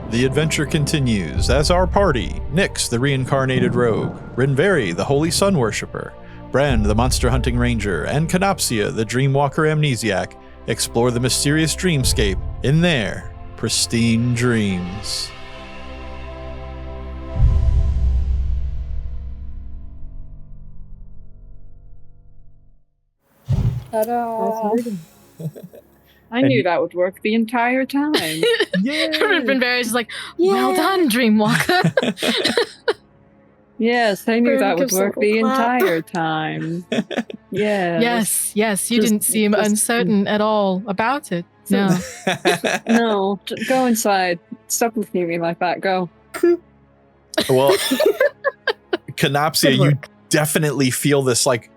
The adventure continues as our party, Nyx, the reincarnated rogue, Rinverhi, the holy sun worshipper, Bran, the monster hunting ranger, and Kenopsia, the DreamWalker amnesiac, explore the mysterious dreamscape in their Pristine Dreams. Ta-da! I knew that would work the entire time. Rinverhi's like, well done, DreamWalker. Yes, I knew Bran that would gives a work little the clap. entire time. Yes. Yes, you didn't seem uncertain at all about it. No. No, go inside. Stop looking at me like that. Go. Well, Kenopsia, Good you work. definitely feel this like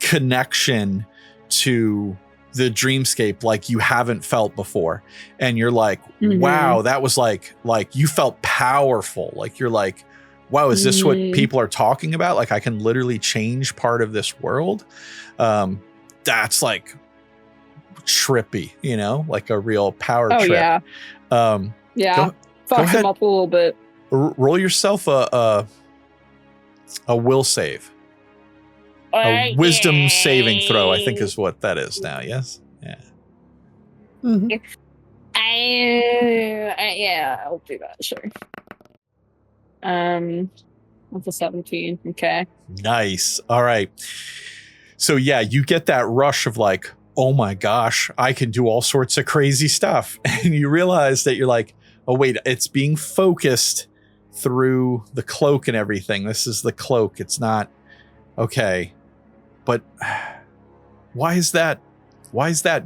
connection to the dreamscape like you haven't felt before. And you're like, wow, that was like you felt powerful. Like you're like, wow, is this what people are talking about? Like I can literally change part of this world. That's like trippy, you know, like a real power trip. Yeah. Go Fuck ahead. him up a little bit. Roll yourself a will save. A wisdom saving throw, I think is what that is now, yes? Yeah. Mhm. Yeah, I'll do that, sure. That's a 17. Okay. Nice. All right. So yeah, you get that rush of like, oh my gosh, I can do all sorts of crazy stuff. And you realize that you're like, oh wait, it's being focused through the cloak and everything. This is the cloak. It's not okay. But why is that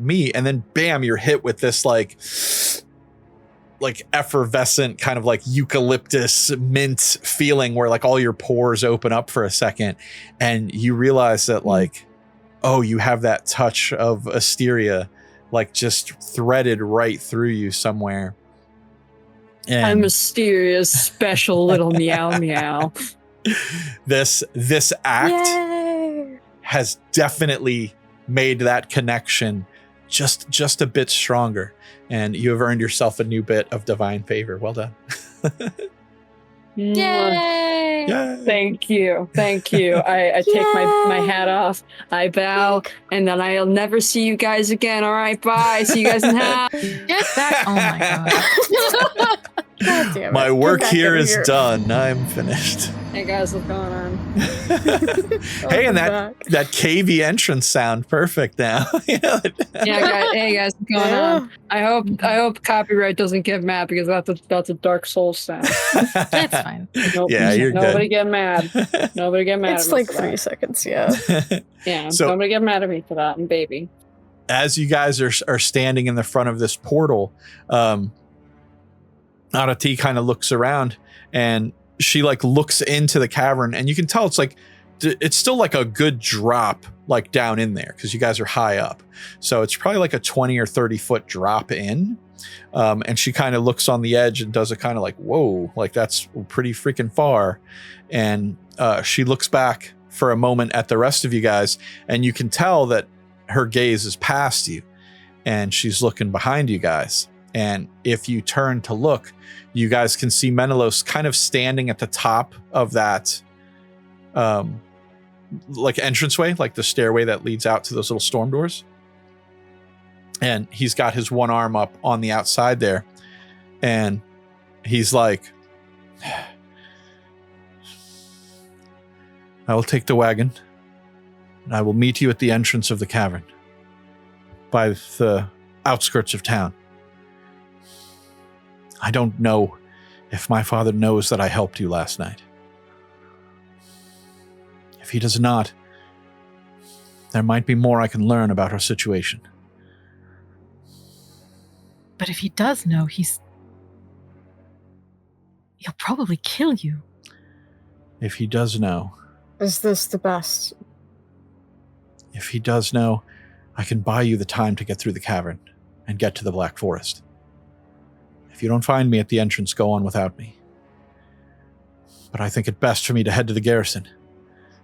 me? And then bam, you're hit with this like effervescent kind of like eucalyptus mint feeling where like all your pores open up for a second and you realize that like, oh, you have that touch of Asteria like just threaded right through you somewhere. And I'm a mysterious, special little meow meow. this act Yay! has definitely made that connection just a bit stronger, and you have earned yourself a new bit of divine favor. Well done. Yay! Yay. Thank you. I take my hat off, I bow, and then I'll never see you guys again. All right, bye. See you guys in hell. Get back. Oh my god. God damn it. My Get work back here over is here. done. I'm finished. Hey guys, what's going on? Hey, and that cavey entrance sound perfect now. You know, Yeah, guys, hey guys, what's going on? I hope copyright doesn't get mad because that's a Dark Souls sound. It's fine. Nope. Yeah, you're Nobody good. get mad. Nobody get mad. It's at me like for 3 that. seconds, yeah. Yeah, So- nobody get mad at me for that. And baby. As you guys are standing in the front of this portal, Arete kind of looks around and she like looks into the cavern, and you can tell it's like it's still like a good drop like down in there because you guys are high up. So it's probably like a 20 or 30 foot drop in. And she kind of looks on the edge and does a kind of like, whoa, like that's pretty freaking far. And she looks back for a moment at the rest of you guys, and you can tell that her gaze is past you and she's looking behind you guys. And if you turn to look, you guys can see Menelaus kind of standing at the top of that like entranceway, like the stairway that leads out to those little storm doors. And he's got his one arm up on the outside there. And he's like, I will take the wagon and I will meet you at the entrance of the cavern by the outskirts of town. I don't know if my father knows that I helped you last night. If he does not, there might be more I can learn about our situation. But if he does know, he'll probably kill you. If he does know, Is this the best? if he does know, I can buy you the time to get through the cavern and get to the Black Forest. If you don't find me at the entrance, go on without me. But I think it best for me to head to the garrison.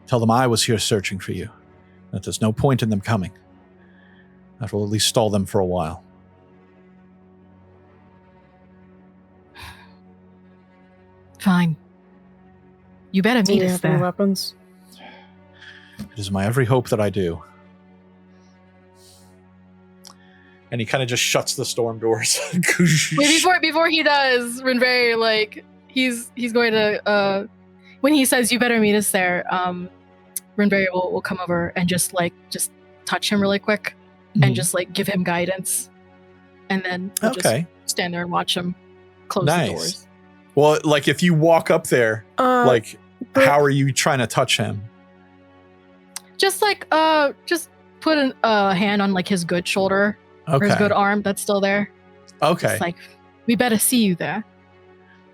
Tell them I was here searching for you, that there's no point in them coming. That will at least stall them for a while. Fine. You better Do meet you us have any there. weapons? It is my every hope that I do. And he kind of just shuts the storm doors. Wait, before he does, Rinverhi, like he's going to when he says you better meet us there, Rinverhi will come over and just touch him really quick and just like give him guidance, and then we'll just stand there and watch him close the doors. Well, like if you walk up there, like how are you trying to touch him? Just put a hand on like his good shoulder or his good arm that's still there. Okay. It's like, we better see you there.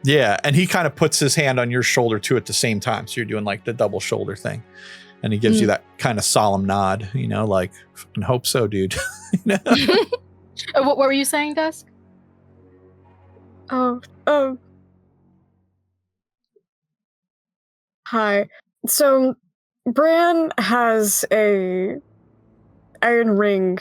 Yeah, and he kind of puts his hand on your shoulder too at the same time. So you're doing like the double shoulder thing. And he gives you that kind of solemn nod, you know, like, fucking hope so, dude. You know? What were you saying, Dusk? Hi. So, Bran has a iron ring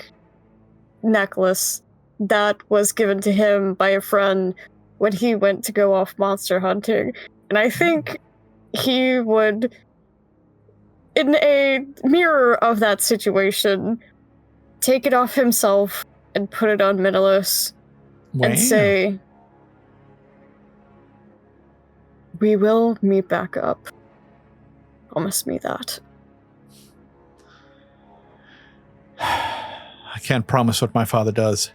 necklace that was given to him by a friend when he went to go off monster hunting. And I think he would, in a mirror of that situation, take it off himself and put it on Menelaus and say, we will meet back up. Promise me that. I can't promise what my father does,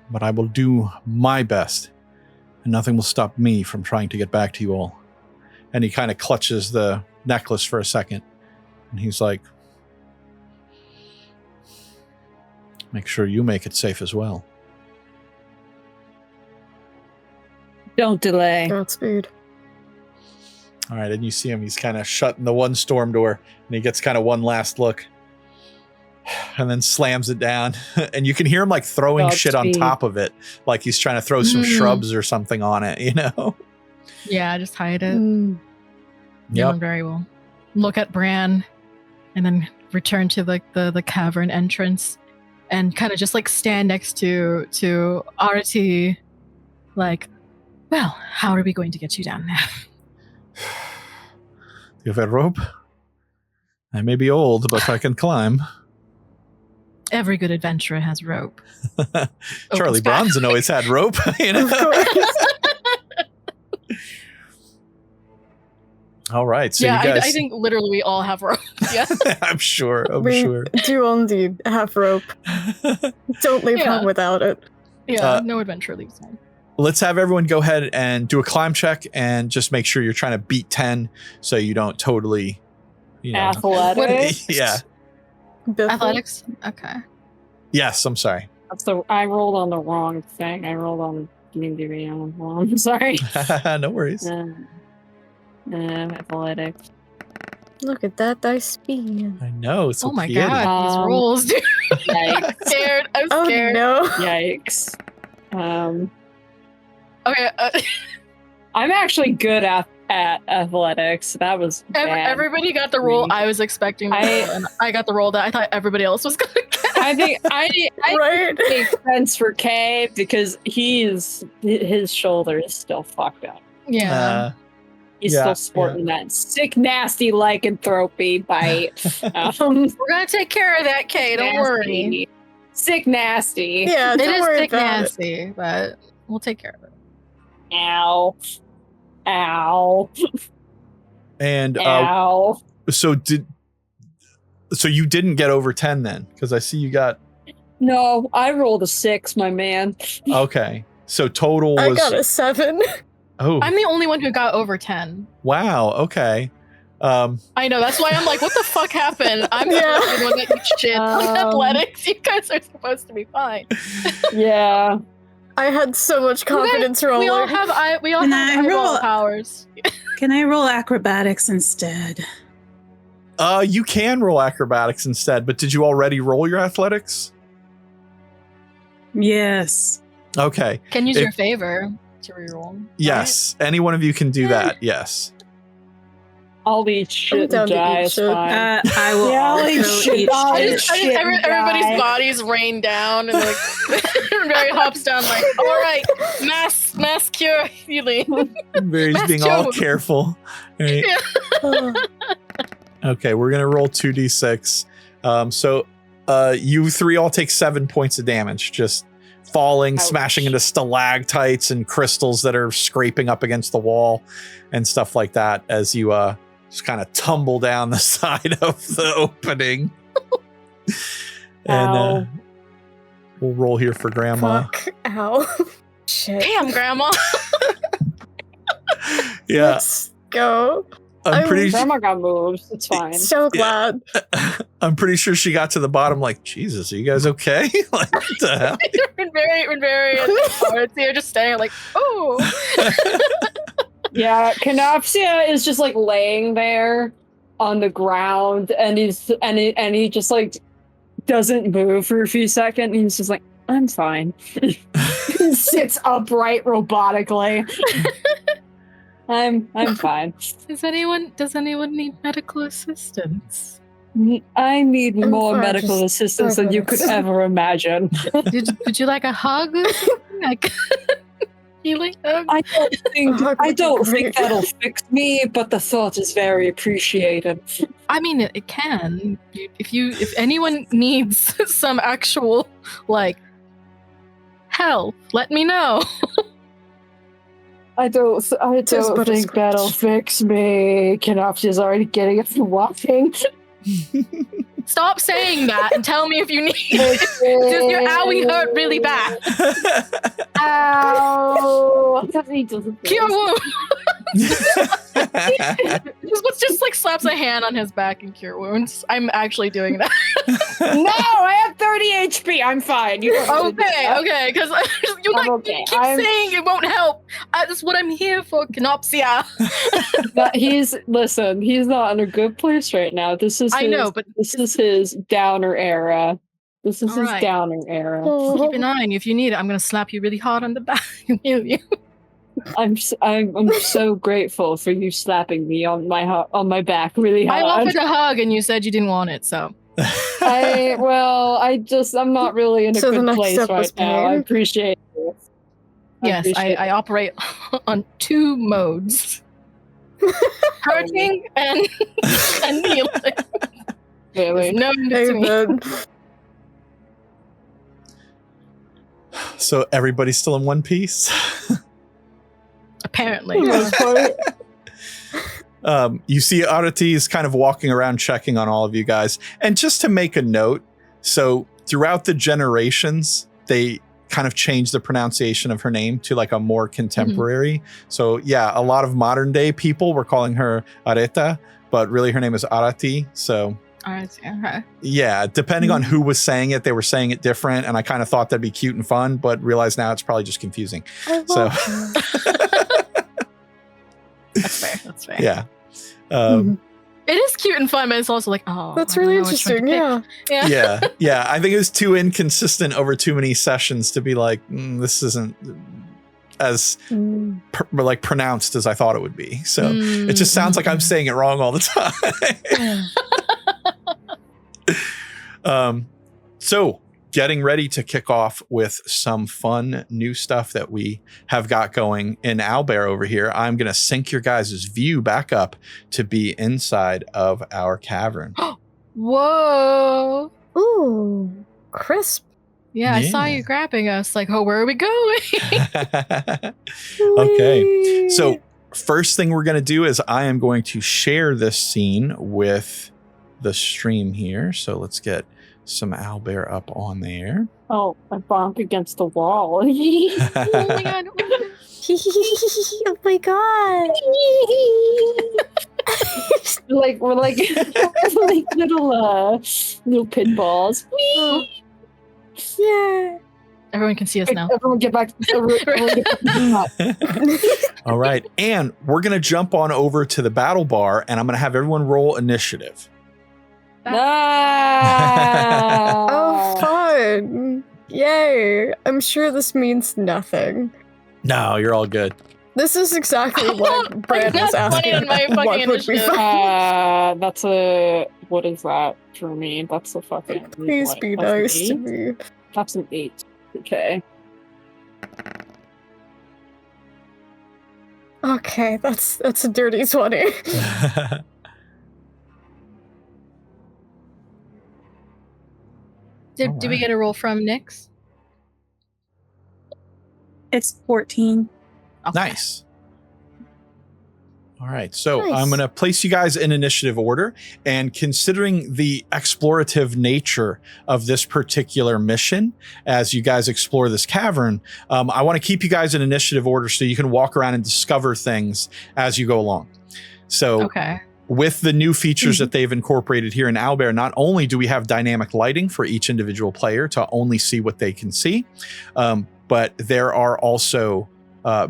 but I will do my best, and nothing will stop me from trying to get back to you all. And he kind of clutches the necklace for a second, and he's like, make sure you make it safe as well. Don't delay. Godspeed. All right, and you see him, he's kind of shutting the one storm door, and he gets kind of one last look, and then slams it down. And you can hear him like throwing shit on top of it, like he's trying to throw some shrubs or something on it, you know? Yeah, just hide it. Yep. Very well. Look at Bran, and then return to like the cavern entrance, and kind of just like stand next to Arete, like, well, how are we going to get you down there? You have a rope? I may be old, but I can climb. Every good adventurer has rope. Charlie Bronson always had rope, you know? All right, so yeah, you guys... I think literally we all have rope. Yeah, I'm sure. We do indeed have rope. Don't leave home without it. Yeah, no adventurer leaves home. Let's have everyone go ahead and do a climb check and just make sure you're trying to beat 10 so you don't totally, you know. Athletics? Yeah. Athletics? Okay. Yes, I'm sorry. So I rolled on the wrong thing. I rolled on D&D wrong. I'm sorry. No worries. Athletics. Look at that dice speed. I know. It's so oh my pretty. god, these rolls, dude. Yikes. I'm scared. Oh no. Yikes. Okay. I'm actually good at athletics. That was bad. Everybody got the roll I was expecting, and I got the roll that I thought everybody else was going to get. I think Right? it makes sense for Kay because his shoulder is still fucked up. Yeah. He's still sporting that sick, nasty lycanthropy bite. We're gonna take care of that, Kay. Don't worry. Sick, nasty. Yeah, It don't is worry sick, about nasty, but we'll take care of it. Ow. Ow. And Ow. so you didn't get over 10 then? Because I see you got... No, I rolled a 6, my man. Okay. So total was... I got a 7. Oh. I'm the only one who got over 10. Wow. Okay. I know. That's why I'm like, what the fuck happened? I'm the one that eats shit on athletics. You guys are supposed to be fine. Yeah. I had so much confidence rolling. We all have eyeball powers. Can I roll acrobatics instead? You can roll acrobatics instead, but did you already roll your athletics? Yes. Okay. Can use your favor to reroll. Yes. Right? Any one of you can do that. Yes. I'll eat shit and die. It's fine. I will I'll eat also shit. eat I'll shit. eat shit and Everybody's die. bodies rain down, and like Rinverhi hops down, like, all right, mass cure healing. Mary's being all Mass careful. All right. Okay, we're gonna roll 2d6. So you three all take 7 points of damage, just falling, Ouch. smashing into stalactites and crystals that are scraping up against the wall and stuff like that as you just kind of tumble down the side of the opening. And Ow. we'll roll here for Grandma. Fuck. Ow. Shit. Damn, Grandma. Yeah, Let's go. I'm pretty. Grandma got moves. It's fine. So glad. I'm pretty sure she got to the bottom. Like, Jesus, are you guys okay? Like, what the hell? Rinverhi and Arete are just standing like, oh. Yeah, Kenopsia is just like laying there on the ground, and he just like doesn't move for a few seconds. And he's just like, I'm fine. He sits upright robotically. I'm fine. Does anyone need medical assistance? I need I'm more fine, medical just assistance than you could ever imagine. Would you like a hug? Like healing hug? I don't would be think great. that'll fix me, but the thought is very appreciated. I mean, it can. If anyone needs some actual like help, let me know. I don't but a think that'll fix me. Kenopsia's already getting up and walking. Stop saying that and tell me if you need it. Does your owie hurt really bad? Ow! Cure wound. just like slaps a hand on his back and cure wounds. I'm actually doing that. No, I have 30 HP. I'm fine. You don't have to do that. Okay, because you I'm like okay. keep saying it won't help. That's what I'm here for, Kenopsia. But he's not in a good place right now. This is his downer era. This is All his right. downer era. Keep an eye on you. If you need it, I'm gonna slap you really hard on the back and heal you. I'm so grateful for you slapping me on my back really hard. I offered a hug and you said you didn't want it, so I'm not really in a So the good next place step right was now. I pain? appreciate it. yes, I operate on 2 modes. Hurting and healing. Really. No in between. Amen. So everybody's still in one piece. Apparently. You see Arete is kind of walking around checking on all of you guys. And just to make a note, so throughout the generations, they kind of changed the pronunciation of her name to like a more contemporary. So yeah, a lot of modern day people were calling her Arete, but really her name is Arete. So Okay. yeah, depending on who was saying it, they were saying it different. And I kind of thought that'd be cute and fun, but realize now it's probably just confusing. So That's fair. yeah. It is cute and fun, but it's also like, oh, That's I don't really know which one to interesting. pick. Yeah. Yeah. I think it was too inconsistent over too many sessions to be like, this isn't as pronounced as I thought it would be. So it just sounds like I'm saying it wrong all the time. So getting ready to kick off with some fun new stuff that we have got going in Owlbear over here. I'm going to sync your guys' view back up to be inside of our cavern. Whoa. Ooh, crisp. Yeah, I saw you grabbing us. Like, oh, where are we going? Okay. So first thing we're going to do is I am going to share this scene with the stream here. So let's get some owlbear up on there. Oh, I bonk against the wall. Oh my god. Oh my god. we're like little pinballs. Whee! Yeah. Everyone can see us now. Everyone get back. Everyone get back. All right. And we're going to jump on over to the battle bar and I'm going to have everyone roll initiative. Oh, fun. Yay. I'm sure this means nothing. No, you're all good. This is exactly what Bran was asking. On my What fucking would we initiative. find? That's a. What is that for me? That's a fucking. Please what, be that's an nice to 8? me. That's an 8. Okay. Okay, that's a dirty 20. Did we Alright. get a roll from Nyx? It's 14. Okay. Nice. All right, so Nice. I'm going to place you guys in initiative order, and considering the explorative nature of this particular mission, as you guys explore this cavern, I want to keep you guys in initiative order so you can walk around and discover things as you go along. So Okay. with the new features that they've incorporated here in Owlbear, not only do we have dynamic lighting for each individual player to only see what they can see, but there are also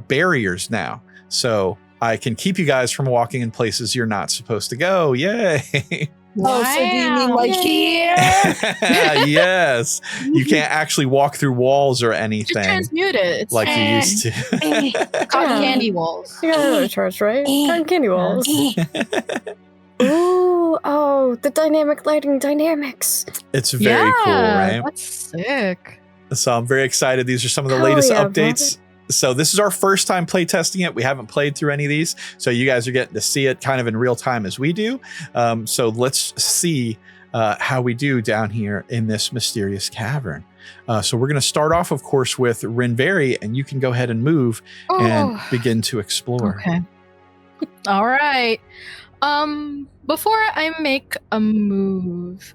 barriers now. So I can keep you guys from walking in places you're not supposed to go. Yay. Oh, so do you mean like here? Yes. You can't actually walk through walls or Just anything transmute it. It's like you fine. used to. Cotton Yeah. candy walls. You got another charge, right? Cotton candy walls. Ooh, oh, the dynamic lighting dynamics. It's very cool, right? That's sick. So I'm very excited. These are some of the Hell latest yeah, updates. So this is our first time play testing it. We haven't played through any of these. So you guys are getting to see it kind of in real time as we do. So let's see how we do down here in this mysterious cavern. So we're going to start off, of course, with Rinverhi, and you can go ahead and move and begin to explore. Okay. All right. Before I make a move,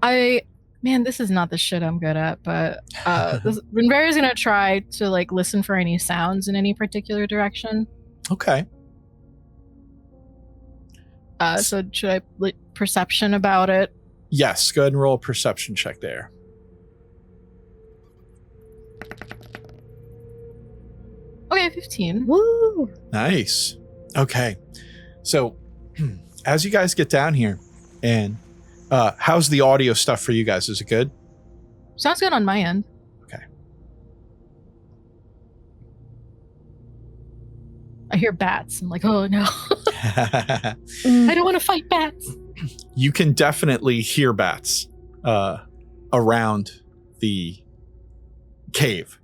this is not the shit I'm good at, but Rinverhi is gonna try to like listen for any sounds in any particular direction. Okay. So should I perception about it? Yes. Go ahead and roll a perception check there. Okay, 15. Woo! Nice. Okay. So as you guys get down here, and how's the audio stuff for you guys? Is it good? Sounds good on my end. Okay. I hear bats. I'm like, oh no. I Mm. don't want to fight bats. You can definitely hear bats around the cave,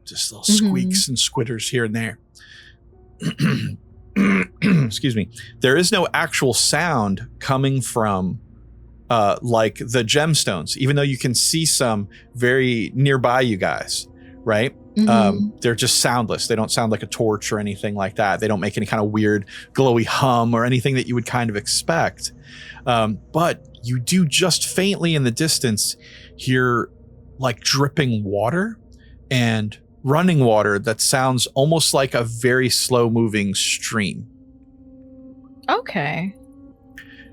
just little squeaks and squitters here and there. Excuse me. There is no actual sound coming from like the gemstones, even though you can see some very nearby you guys, right? They're just soundless. They don't sound like a torch or anything like that. They don't make any kind of weird glowy hum or anything that you would kind of expect. But you do just faintly in the distance hear like dripping water and running water that sounds almost like a very slow moving stream. Okay.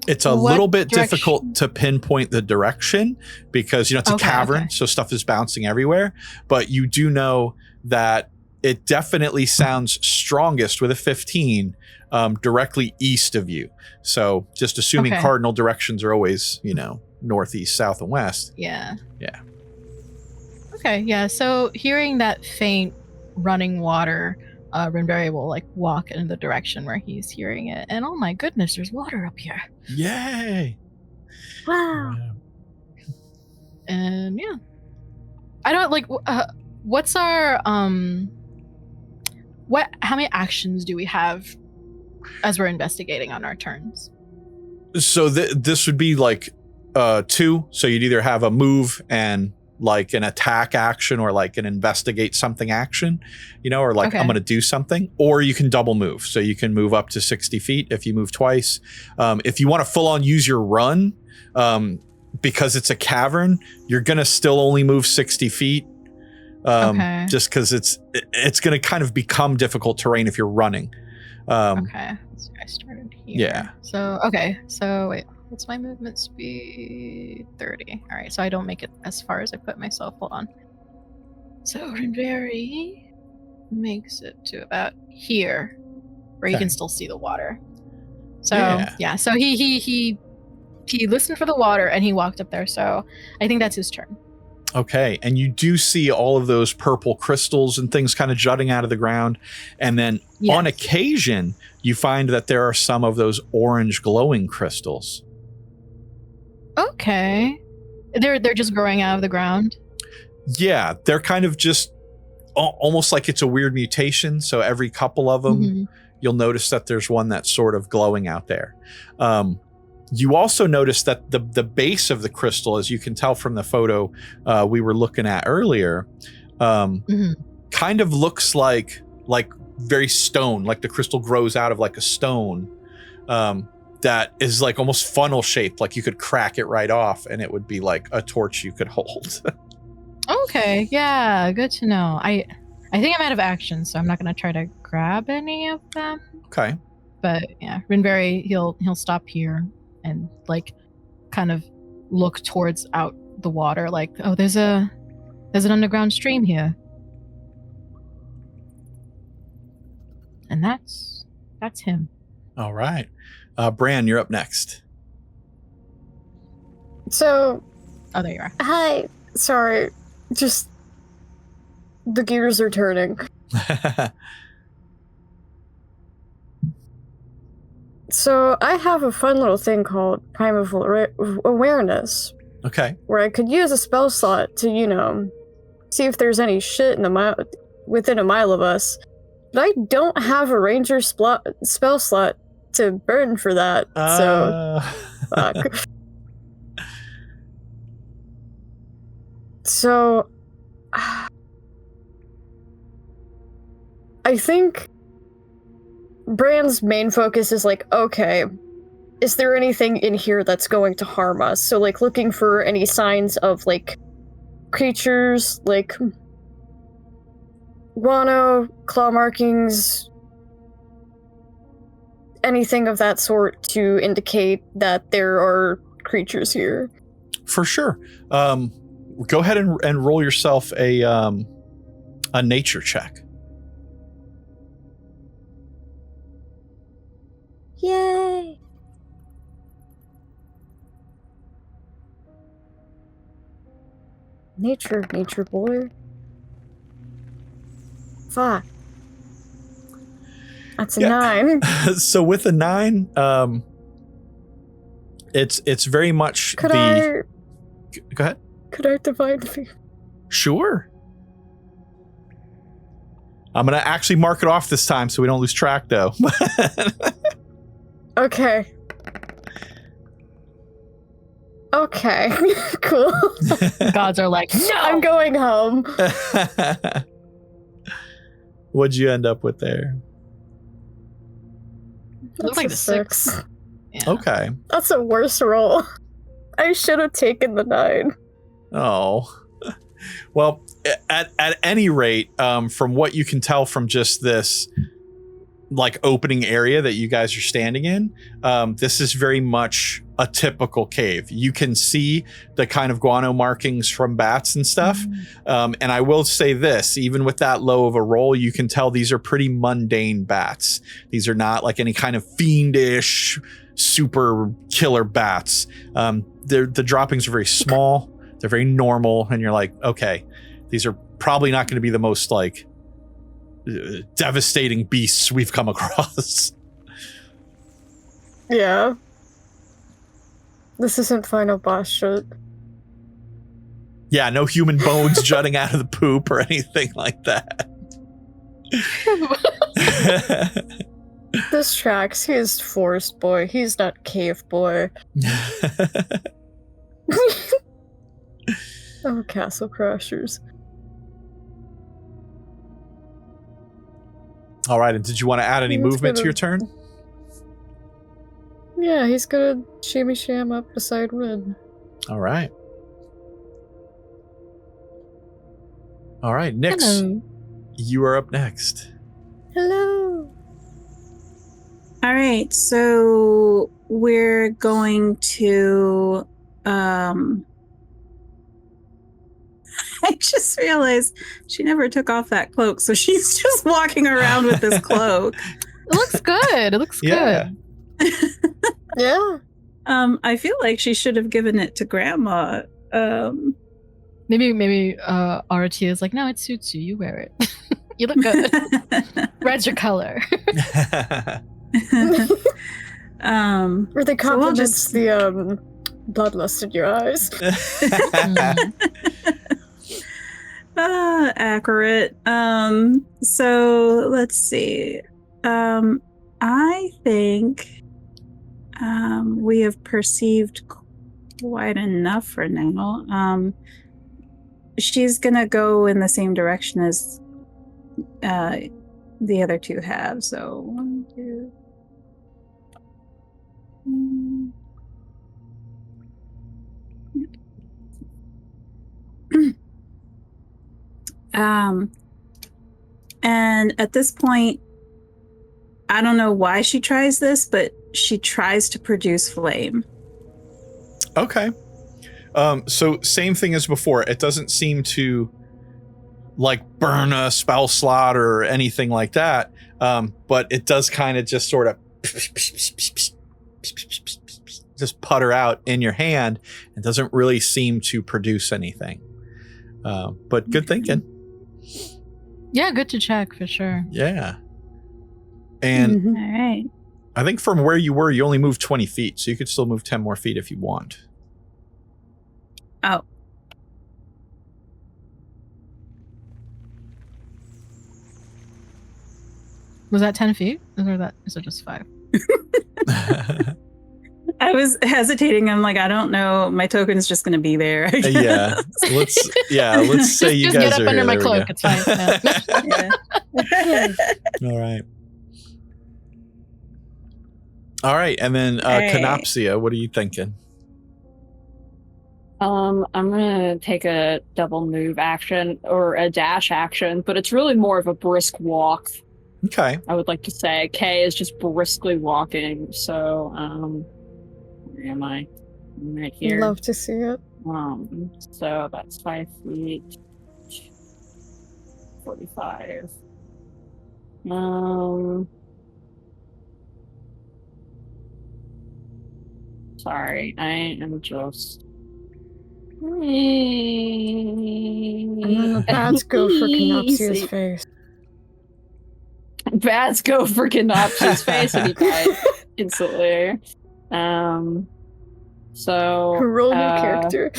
It's a What little bit direction? difficult to pinpoint the direction because, it's a cavern, so stuff is bouncing everywhere. But you do know that it definitely sounds strongest with a 15 directly east of you. So just assuming Okay. cardinal directions are always, northeast, south, and west. Yeah. Yeah. Okay, yeah. So hearing that faint running water, Rinverhi will like walk in the direction where he's hearing it. And oh my goodness, there's water up here. Yay. Wow. And yeah. I don't like what's our how many actions do we have as we're investigating on our turns? So this would be like 2. So you'd either have a move and like an attack action or like an investigate something action, or like Okay. I'm going to do something, or you can double move. So you can move up to 60 feet if you move twice. If you want to full on use your run, because it's a cavern, you're going to still only move 60 feet. Okay. Just because it's going to kind of become difficult terrain if you're running. Okay. So I started here. Yeah. So okay. So wait, what's my movement speed? 30. All right. So I don't make it as far as I put myself. Hold on. So Rinverhi makes it to about here, where you Okay. can still see the water. So Yeah. yeah. So he listened for the water and he walked up there. So I think that's his turn. Okay, and you do see all of those purple crystals and things kind of jutting out of the ground. And then on occasion, you find that there are some of those orange glowing crystals. Okay. They're just growing out of the ground? Yeah, they're kind of just almost like it's a weird mutation. So every couple of them, you'll notice that there's one that's sort of glowing out there. You also notice that the base of the crystal, as you can tell from the photo we were looking at earlier, kind of looks like very stone, like the crystal grows out of like a stone that is like almost funnel shaped, like you could crack it right off and it would be like a torch you could hold. Okay, yeah, good to know. I think I'm out of action, so I'm not going to try to grab any of them. Okay. But yeah, Rinverhi, he'll stop here and like kind of look towards out the water, like, oh, there's an underground stream here. And that's him. All right. Bran, you're up next. So, oh, there you are. Hi. Sorry. Just the gears are turning. So I have a fun little thing called Primal Awareness. Okay. Where I could use a spell slot to, see if there's any shit within a mile of us. But I don't have a ranger spell slot to burn for that. So, fuck. So, I think Bran's main focus is like, okay, is there anything in here that's going to harm us? So, like, looking for any signs of, like, creatures, like guano, claw markings, anything of that sort to indicate that there are creatures here. For sure. Go ahead and roll yourself a nature check. Yay! Nature boy. Fuck. That's a 9. So with a 9, it's very much Go ahead. Could I divine fear? Sure. I'm gonna actually mark it off this time so we don't lose track, though. Okay. Okay. Cool. Gods are like, no! I'm going home. What'd you end up with there? It looks like the 6. Yeah. Okay. That's a worse roll. I should have taken the 9. Oh. Well, at any rate, from what you can tell from just this like opening area that you guys are standing in, this is very much a typical cave. You can see the kind of guano markings from bats and stuff. And I will say this, even with that low of a roll, you can tell these are pretty mundane bats. These are not like any kind of fiendish, super killer bats. The droppings are very small. They're very normal. And you're like, okay, these are probably not going to be the most like devastating beasts we've come across. Yeah. This isn't final boss shit. Yeah, no human bones jutting out of the poop or anything like that. This tracks. He is forest boy. He's not cave boy. Oh, castle crashers. All right, and did you want to add any movement to your turn? Yeah, he's gonna shimmy sham up beside Rin. All right. All right, Nyx, Hello. you are up next. Hello. All right, so we're going to I just realized she never took off that cloak, so she's just walking around with this cloak. It looks good. It looks good. Yeah. I feel like she should have given it to Grandma. Maybe Arete is like, no, it suits you. You wear it. You look good. Red's your color. Or they compliments the bloodlust in your eyes. Accurate. So let's see. I think we have perceived quite enough for now. She's gonna go in the same direction as the other two have. So 1, 2. And at this point, I don't know why she tries this, but she tries to produce flame. Okay. So same thing as before. It doesn't seem to like burn a spell slot or anything like that. But it does kind of just sort of just putter out in your hand. It doesn't really seem to produce anything. But good thinking. Yeah, good to check for sure. Yeah. And All right. I think from where you were, you only moved 20 feet. So you could still move 10 more feet if you want. Oh. Was that 10 feet? Or is it just 5? I was hesitating. I'm like, I don't know. My token's just going to be there. I guess. Let's say you just guys get up are under here. my There we cloak. go. It's fine. Yeah. All right. All right. And then right. Kenopsia, what are you thinking? I'm gonna take a double move action or a dash action, but it's really more of a brisk walk. Okay. I would like to say Kay is just briskly walking. So, where am I? I'm right here. Love to see it. So that's 5 feet. 45. Sorry, I am just. Bats go for Kenopsia's face. Bats go for Kenopsia's face and he died instantly. So Roll new character.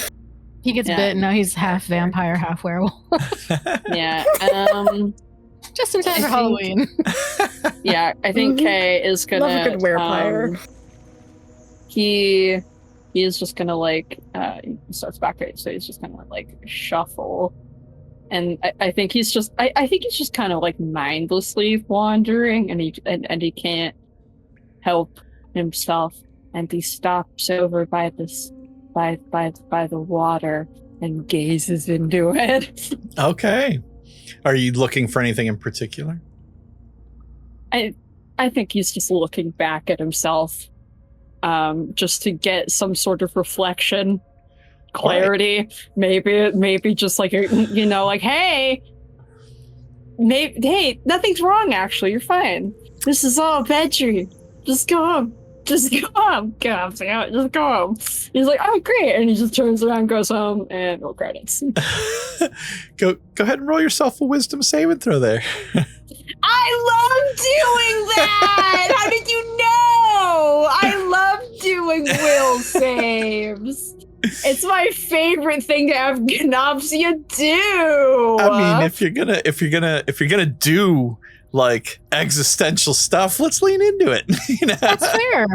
He gets Yeah. bit. Now he's half vampire, half werewolf. yeah. Just in time for I think- Halloween. Yeah, I think Mhm. Kay is gonna Love a good werepire. He is just gonna like he starts back right, so he's just gonna like shuffle. And I think he's just I think he's just kind of like mindlessly wandering and he can't help himself, and he stops over by this by the water and gazes into it. Okay. Are you looking for anything in particular? I think he's just looking back at himself, just to get some sort of reflection, clarity. Maybe just like like, hey, nothing's wrong. Actually, you're fine. This is all a bad dream. Just go home. Just go home. Just go home. He's like, oh great, and he just turns around, goes home, and roll credits. Go ahead and roll yourself a wisdom saving throw there. I love doing that! How did you know? I love doing will saves. It's my favorite thing to have Kenopsia do. I mean, if you're gonna do like existential stuff, let's lean into it. That's fair.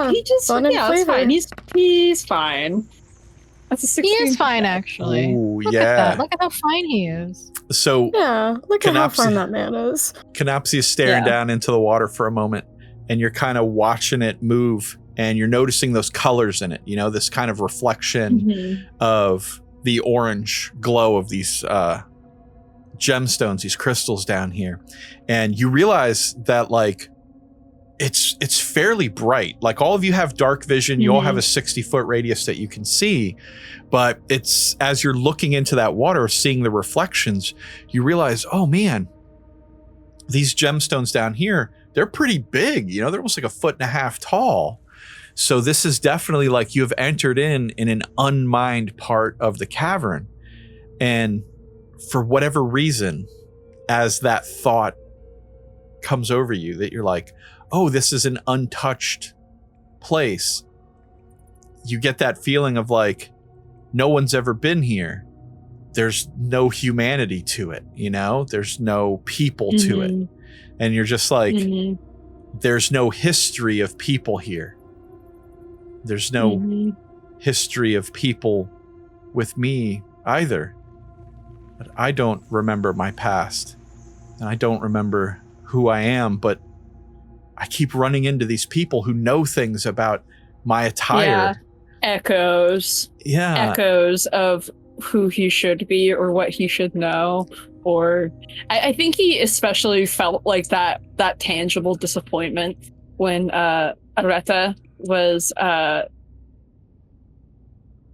He just fun and it's flavor. fine. He's fine. That's a 16. He is fine, actually. Ooh, Look yeah. at that. Look at how fine he is. So Yeah, look at how Kenopsia- fun that man is. Kenopsia's staring Yeah. down into the water for a moment, and you're kind of watching it move, and you're noticing those colors in it. This kind of reflection Mhm. of the orange glow of these gemstones, these crystals down here, and you realize that like it's fairly bright. Like all of you have dark vision, you all have a 60-foot radius that you can see, but it's as you're looking into that water, seeing the reflections, you realize, oh man, these gemstones down here, they're pretty big. They're almost like 1.5 feet tall. So this is definitely like you have entered in an unmined part of the cavern. And for whatever reason, as that thought comes over you, that you're like, oh, this is an untouched place, you get that feeling of like, no one's ever been here. There's no humanity to it, you know? There's no people to it. And you're just like, there's no history of people here. There's no history of people with me either. But I don't remember my past. And I don't remember who I am, but I keep running into these people who know things about my attire. Yeah. Echoes of who he should be or what he should know. Or I think he especially felt like that tangible disappointment when Arete was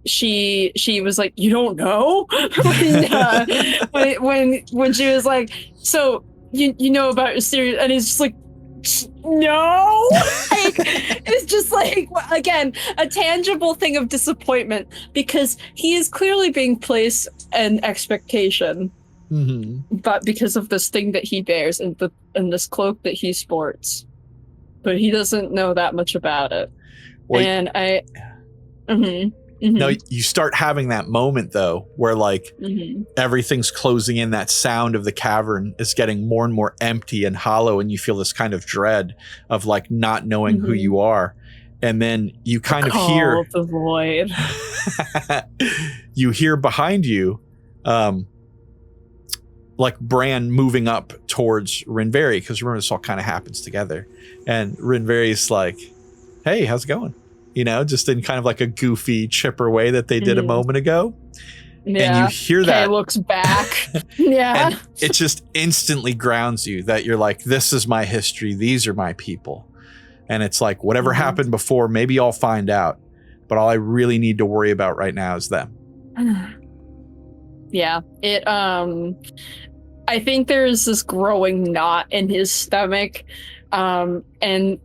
she was like, you don't know? when she was like, so you know about your series, and he's just like, no. Like, it's just like, again, a tangible thing of disappointment, because he is clearly being placed an expectation, but because of this thing that he bears and this cloak that he sports, but he doesn't know that much about it. Well, and no, you start having that moment though, where like everything's closing in. That sound of the cavern is getting more and more empty and hollow, and you feel this kind of dread of like not knowing who you are. And then you kind of hear the void. You hear behind you, like Bran moving up towards Rinverhi, because remember this all kind of happens together. And Rinverhi's like, "Hey, how's it going?" You know, just in kind of like a goofy, chipper way that they did a moment ago. Yeah. And you hear that. Kay looks back. Yeah. And it just instantly grounds you that you're like, this is my history. These are my people. And it's like, whatever happened before, maybe I'll find out. But all I really need to worry about right now is them. Yeah. I think there's this growing knot in his stomach. And I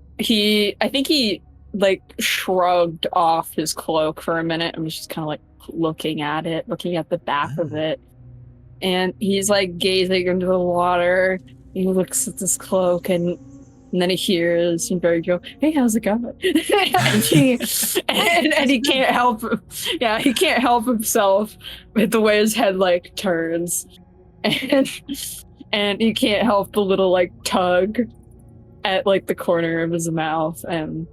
think he like shrugged off his cloak for a minute and was just kind of like looking at the back of it. And he's like gazing into the water. He looks at this cloak and then he hears Rinverhi go, "Hey, how's it going?" and he can't help he can't help himself with the way his head like turns. And he can't help the little like tug at like the corner of his mouth, and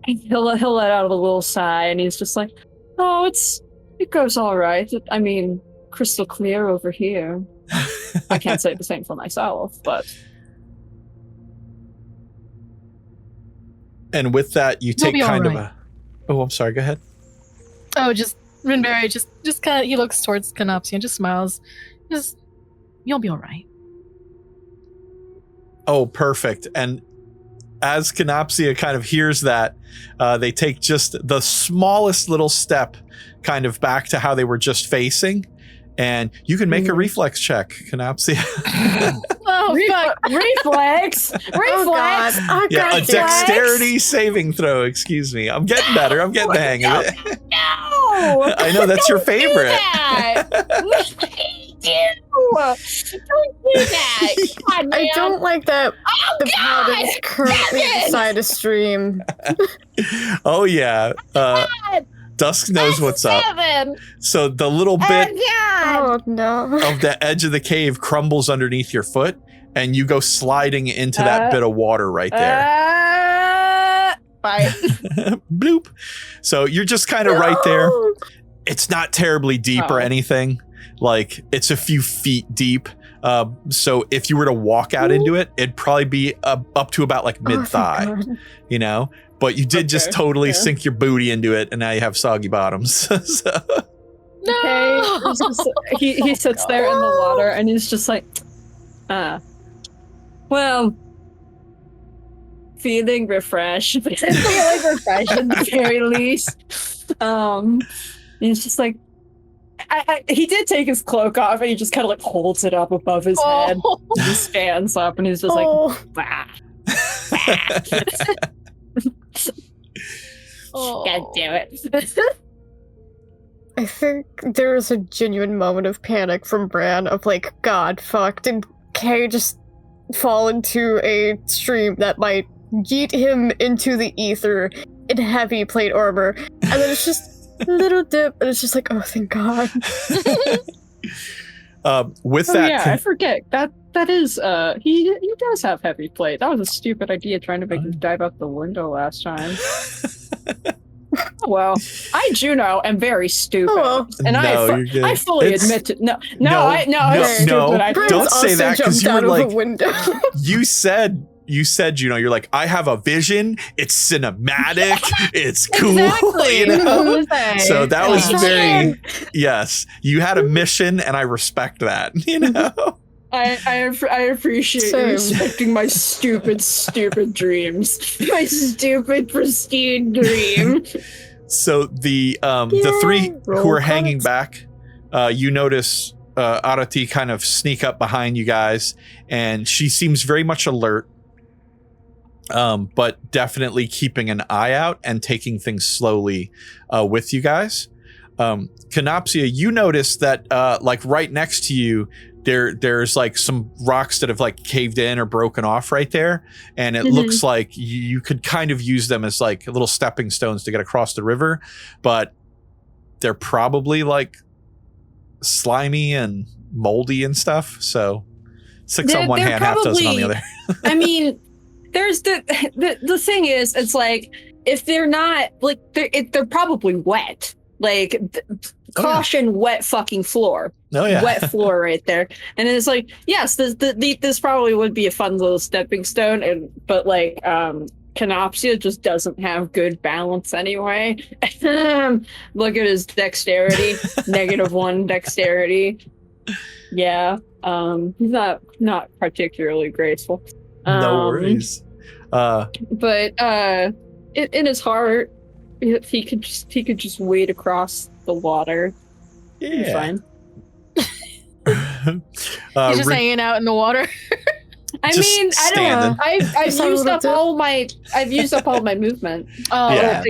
he'll let out a little sigh, and he's just like, "Oh, it goes all right. I mean, crystal clear over here." I can't say the same for myself, but. And with that, you take kind of a. Oh, I'm sorry. Go ahead. Oh, just Rinverhi just kind of, he looks towards Kenopsia and just smiles. You'll be all right. Oh, perfect. And as Kenopsia kind of hears that, they take just the smallest little step kind of back to how they were just facing. And you can make a reflex check, Kenopsia. Oh, fuck. Reflex! Reflex! Oh, yeah, a dexterity saving throw, excuse me. I'm getting better. I'm getting the hang of it. No! I know, that's your favorite. Don't do that! God, I don't like that the God! Paladin's currently beside a stream. Oh, yeah. Dusk knows what's up. So the little bit Oh, no. of the edge of the cave crumbles underneath your foot, and you go sliding into that bit of water right there. Bye. Bloop. So you're just kind of right there. It's not terribly deep or anything. Like, it's a few feet deep. So if you were to walk out into it, it'd probably be up to about like mid-thigh, you know? But you did just totally sink your booty into it, and now you have soggy bottoms. So. No! Okay. He sits there in the water, and he's just like, well, feeling refreshed. Feeling refreshed at the very least. He's just like, he did take his cloak off, and he just kind of like holds it up above his head. He stands up, and he's just like, bah. God damn it. I think there was a genuine moment of panic from Bran of like, God, fuck, did Kay just fall into a stream that might yeet him into the ether in heavy plate armor? And then it's just a little dip, and it's just like, oh, thank God. With Oh that, yeah, I forget. That is he does have heavy plate. That was a stupid idea trying to make him dive out the window last time. Well, I Juno am very stupid, and I fully admit to no, it's stupid. I don't say that because you were like window. you said, Juno, you're like, I have a vision. It's cinematic. It's cool. Exactly. You know? So that was Yeah. very yes. You had a mission, and I respect that. You know. I appreciate you Same. respecting my stupid dreams. My stupid pristine dream. So the three who are hanging back, you notice Arete kind of sneak up behind you guys, and she seems very much alert, but definitely keeping an eye out and taking things slowly with you guys. Kenopsia, you notice that like right next to you, there's like some rocks that have like caved in or broken off right there, and it looks like you could kind of use them as like little stepping stones to get across the river, but they're probably like slimy and moldy and stuff. So 6 on one hand, half dozen on the other. I mean, there's the thing is, it's like if they're not like they're probably wet. Like caution, wet fucking floor. Oh yeah, wet floor right there. And it's like, yes, this probably would be a fun little stepping stone, but like Kenopsia just doesn't have good balance anyway. Look at his dexterity, -1 dexterity. Yeah, he's not particularly graceful. No worries. But in his heart, if he could just wade across the water, he'd be fine. He's just hanging out in the water. I Just mean, I don't know. I've used up all my movement. Oh, Yeah.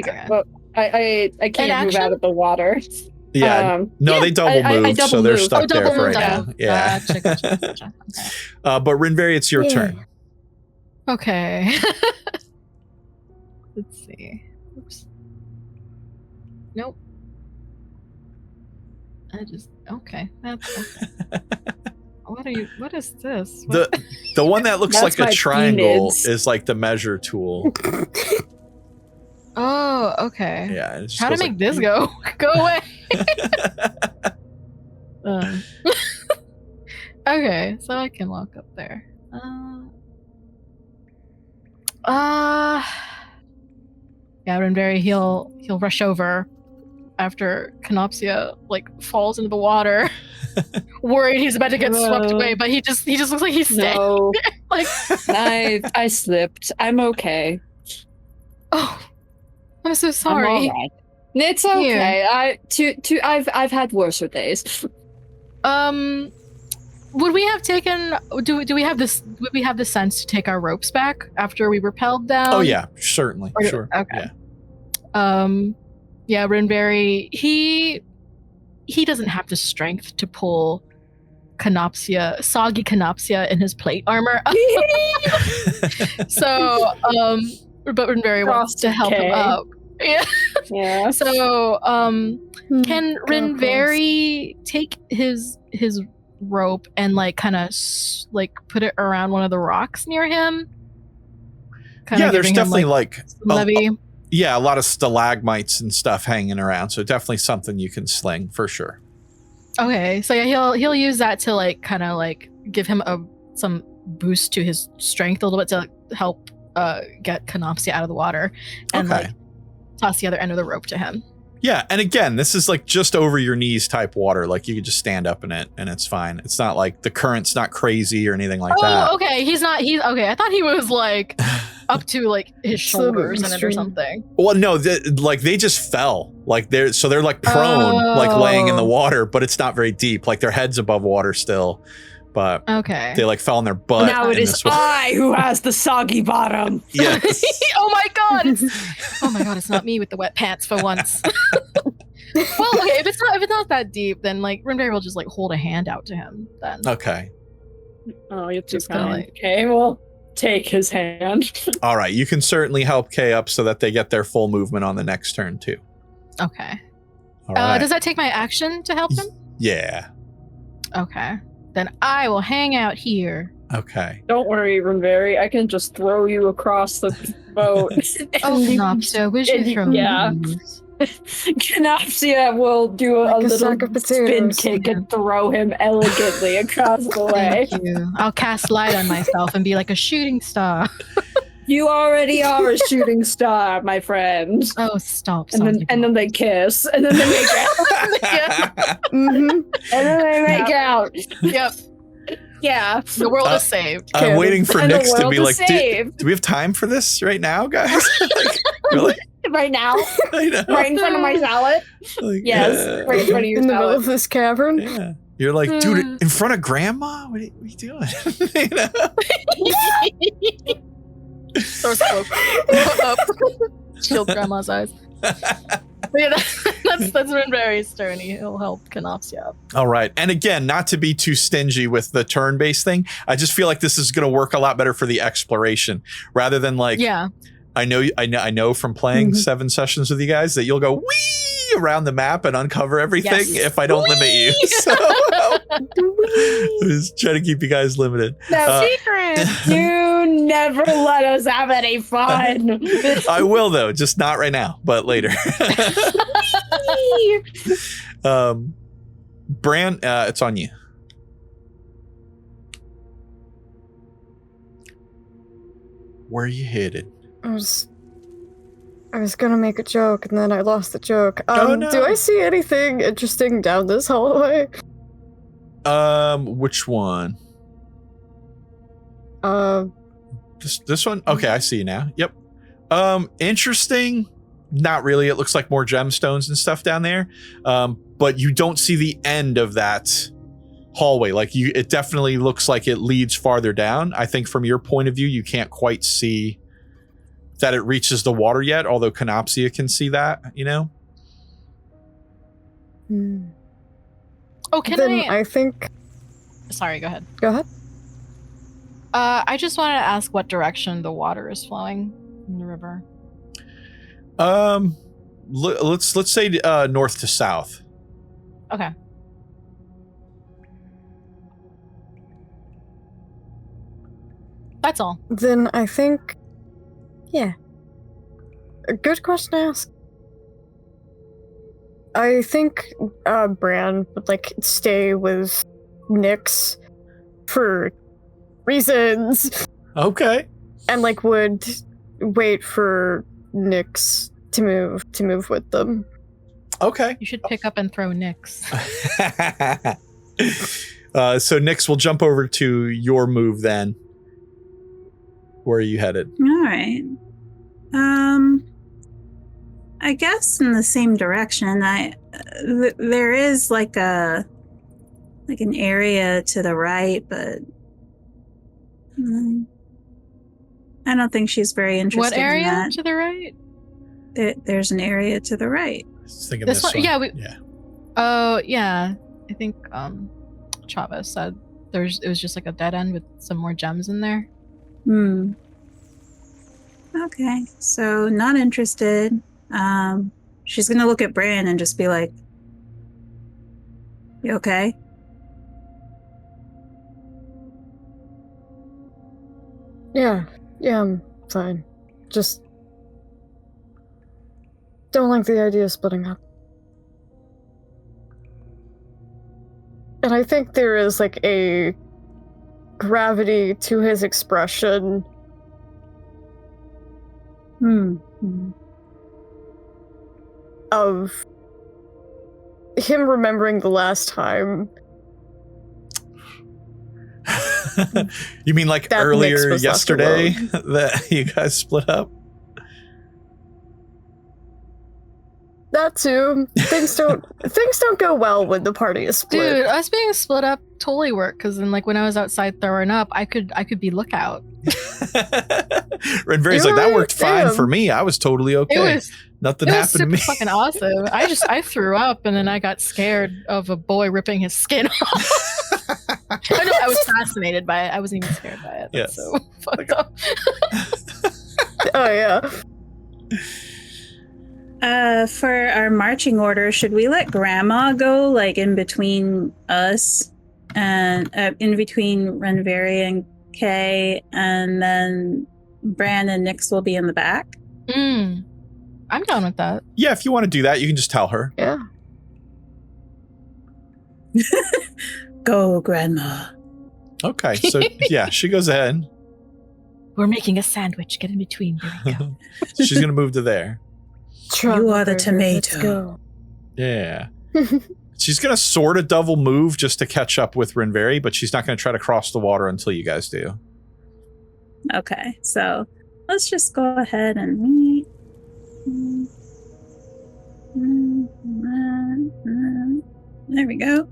I can't move out of the water. Yeah, they double move, I double so they're move. stuck there double for right move, now. Yeah. Gotcha. Okay. But Rinverhi, it's your turn. Okay. Let's see. Oops. Nope. Okay. That's okay. What is this? The one that looks That's like a my triangle penis. is like the measure tool. Oh, okay. Yeah. it just How to goes make like- this go? Go away. Okay, so I can walk up there. Yeah, Rinverhi, he'll rush over after Kenopsia like falls into the water, worried he's about to get swept away, but he just looks like he's staying. No, Like, I slipped. I'm okay. oh, I'm so I'm sorry. all right. It's okay. I've had worse days. Would we have taken? Do we have this? Would we have the sense to take our ropes back after we rappelled down? Oh yeah, certainly. Or- Sure. okay. Yeah. Yeah, Rinverhi, he doesn't have the strength to pull soggy Kenopsia in his plate armor. So, but Rinverhi wants to help him up. Yeah. Yeah. So, can Rinverhi take his rope and like kind of like put it around one of the rocks near him? Yeah, there's definitely like levy. a lot of stalagmites and stuff hanging around, so definitely something you can sling for sure. Okay, so yeah, he'll use that to like kind of like give him some boost to his strength a little bit to help get Kenopsia out of the water and like toss the other end of the rope to him. Yeah, and again, this is like just over your knees type water. Like you could just stand up in it and it's fine. It's not like the current's not crazy or anything like that. Oh, okay. He's okay. I thought he was like up to like his shoulders in it or something. Well, no, they just fell. Like they're like prone, like laying in the water, but it's not very deep. Like their head's above water still. but Okay. they like fell on their butt. Now it in is this one. I who has the soggy bottom. Yes. Oh my god! It's not me with the wet pants for once. Well, okay, if it's not that deep, then like Rinverhi will just like hold a hand out to him. Then Okay. Oh, you're too Just kinda kind. like- Okay, well, take his hand. All right. You can certainly help Kay up so that they get their full movement on the next turn too. okay. All right. Does that take my action to help him? Yeah. Okay. Then I will hang out here. Okay. Don't worry, Rinverhi. I can just throw you across the boat. Oh, Kenopsia, would you and you- throw yeah. me? Kenopsia will do Like a a little sack of spin potatoes. kick and throw him elegantly across the way. Thank you. I'll cast light on myself and be like a shooting star. You already are a shooting star, my friend. Oh, stop. And then they kiss, and then they make out, hmm and then they make out. Yep. Yeah, The world is saved. I'm waiting for and the Nyx to world be is like, saved. do we have time for this right now, guys? Like, really? Right now, I know. right in front of my salad. Like, Yes, right in front of your In the middle salad. of this cavern. Yeah. You're like, dude, in front of grandma? What are you doing? You know? Throw smoke up. Shield grandma's eyes. But yeah, that's Rinverhi's turn. He'll help Kenopsia up. All right. And again, not to be too stingy with the turn-based thing, I just feel like this is going to work a lot better for the exploration rather than like, Yeah. I know from playing 7 sessions with you guys that you'll go wee around the map and uncover everything Yes. if I don't limit you. So just trying to keep you guys limited. No Secret. You never let us have any fun. I will though, just not right now, but later. Bran, it's on you. Where are you headed? I was gonna make a joke and then I lost the joke. Oh, no. Do I see anything interesting down this hallway? Which one? This one? Okay, I see you now. Yep. Interesting. Not really. It looks like more gemstones and stuff down there. But you don't see the end of that hallway. Like it definitely looks like it leads farther down. I think from your point of view, you can't quite see that it reaches the water yet, although Kenopsia can see that, you know? Oh, can Then I? I think. Sorry, go ahead. Go ahead. I just wanted to ask what direction the water is flowing in the river. Let's say north to south. Okay. That's all. Then I think. Yeah. A good question to ask. I think Bran would like stay with Nyx for reasons. Okay. And like would wait for Nyx to move with them. Okay. You should pick up and throw Nyx. So Nyx will jump over to your move then. Where are you headed? All right. I guess in the same direction. There is like an area to the right, but I don't think she's very interested What area in that. to the right? There's an area to the right. Just think of This this one? one. Yeah, Oh, yeah. I think Chavez said it was just like a dead end with some more gems in there. Okay, so not interested. She's gonna look at Bran and just be like, "You okay?" Yeah, I'm fine. Just don't like the idea of splitting up. And I think there is like a gravity to his expression. Of him remembering the last time. You mean like That Nyx earlier was left yesterday alone. that you guys split up? that too. Things don't go well when the party is split. Dude, us being split up totally worked, because then like when I was outside throwing up, I could be lookout. Rinverhi's like, that worked fine for me. I was totally okay. Nothing happened to me. Fucking awesome. I threw up and then I got scared of a boy ripping his skin off. I was fascinated by it. I wasn't even scared by it. That's so fucked up. Oh yeah. For our marching order, should we let Grandma go, like in between us and in between Rinverhi and Kay, and then Bran and Nyx will be in the back? I'm down with that. Yeah, if you want to do that, you can just tell her. Yeah. Go, Grandma. Okay, so yeah, she goes ahead. We're making a sandwich. Get in between. There we go. She's going to move to there. You are the tomato. Yeah. She's going to sort of double move just to catch up with Rinverhi, but she's not going to try to cross the water until you guys do. Okay, so let's just go ahead and meet. There we go.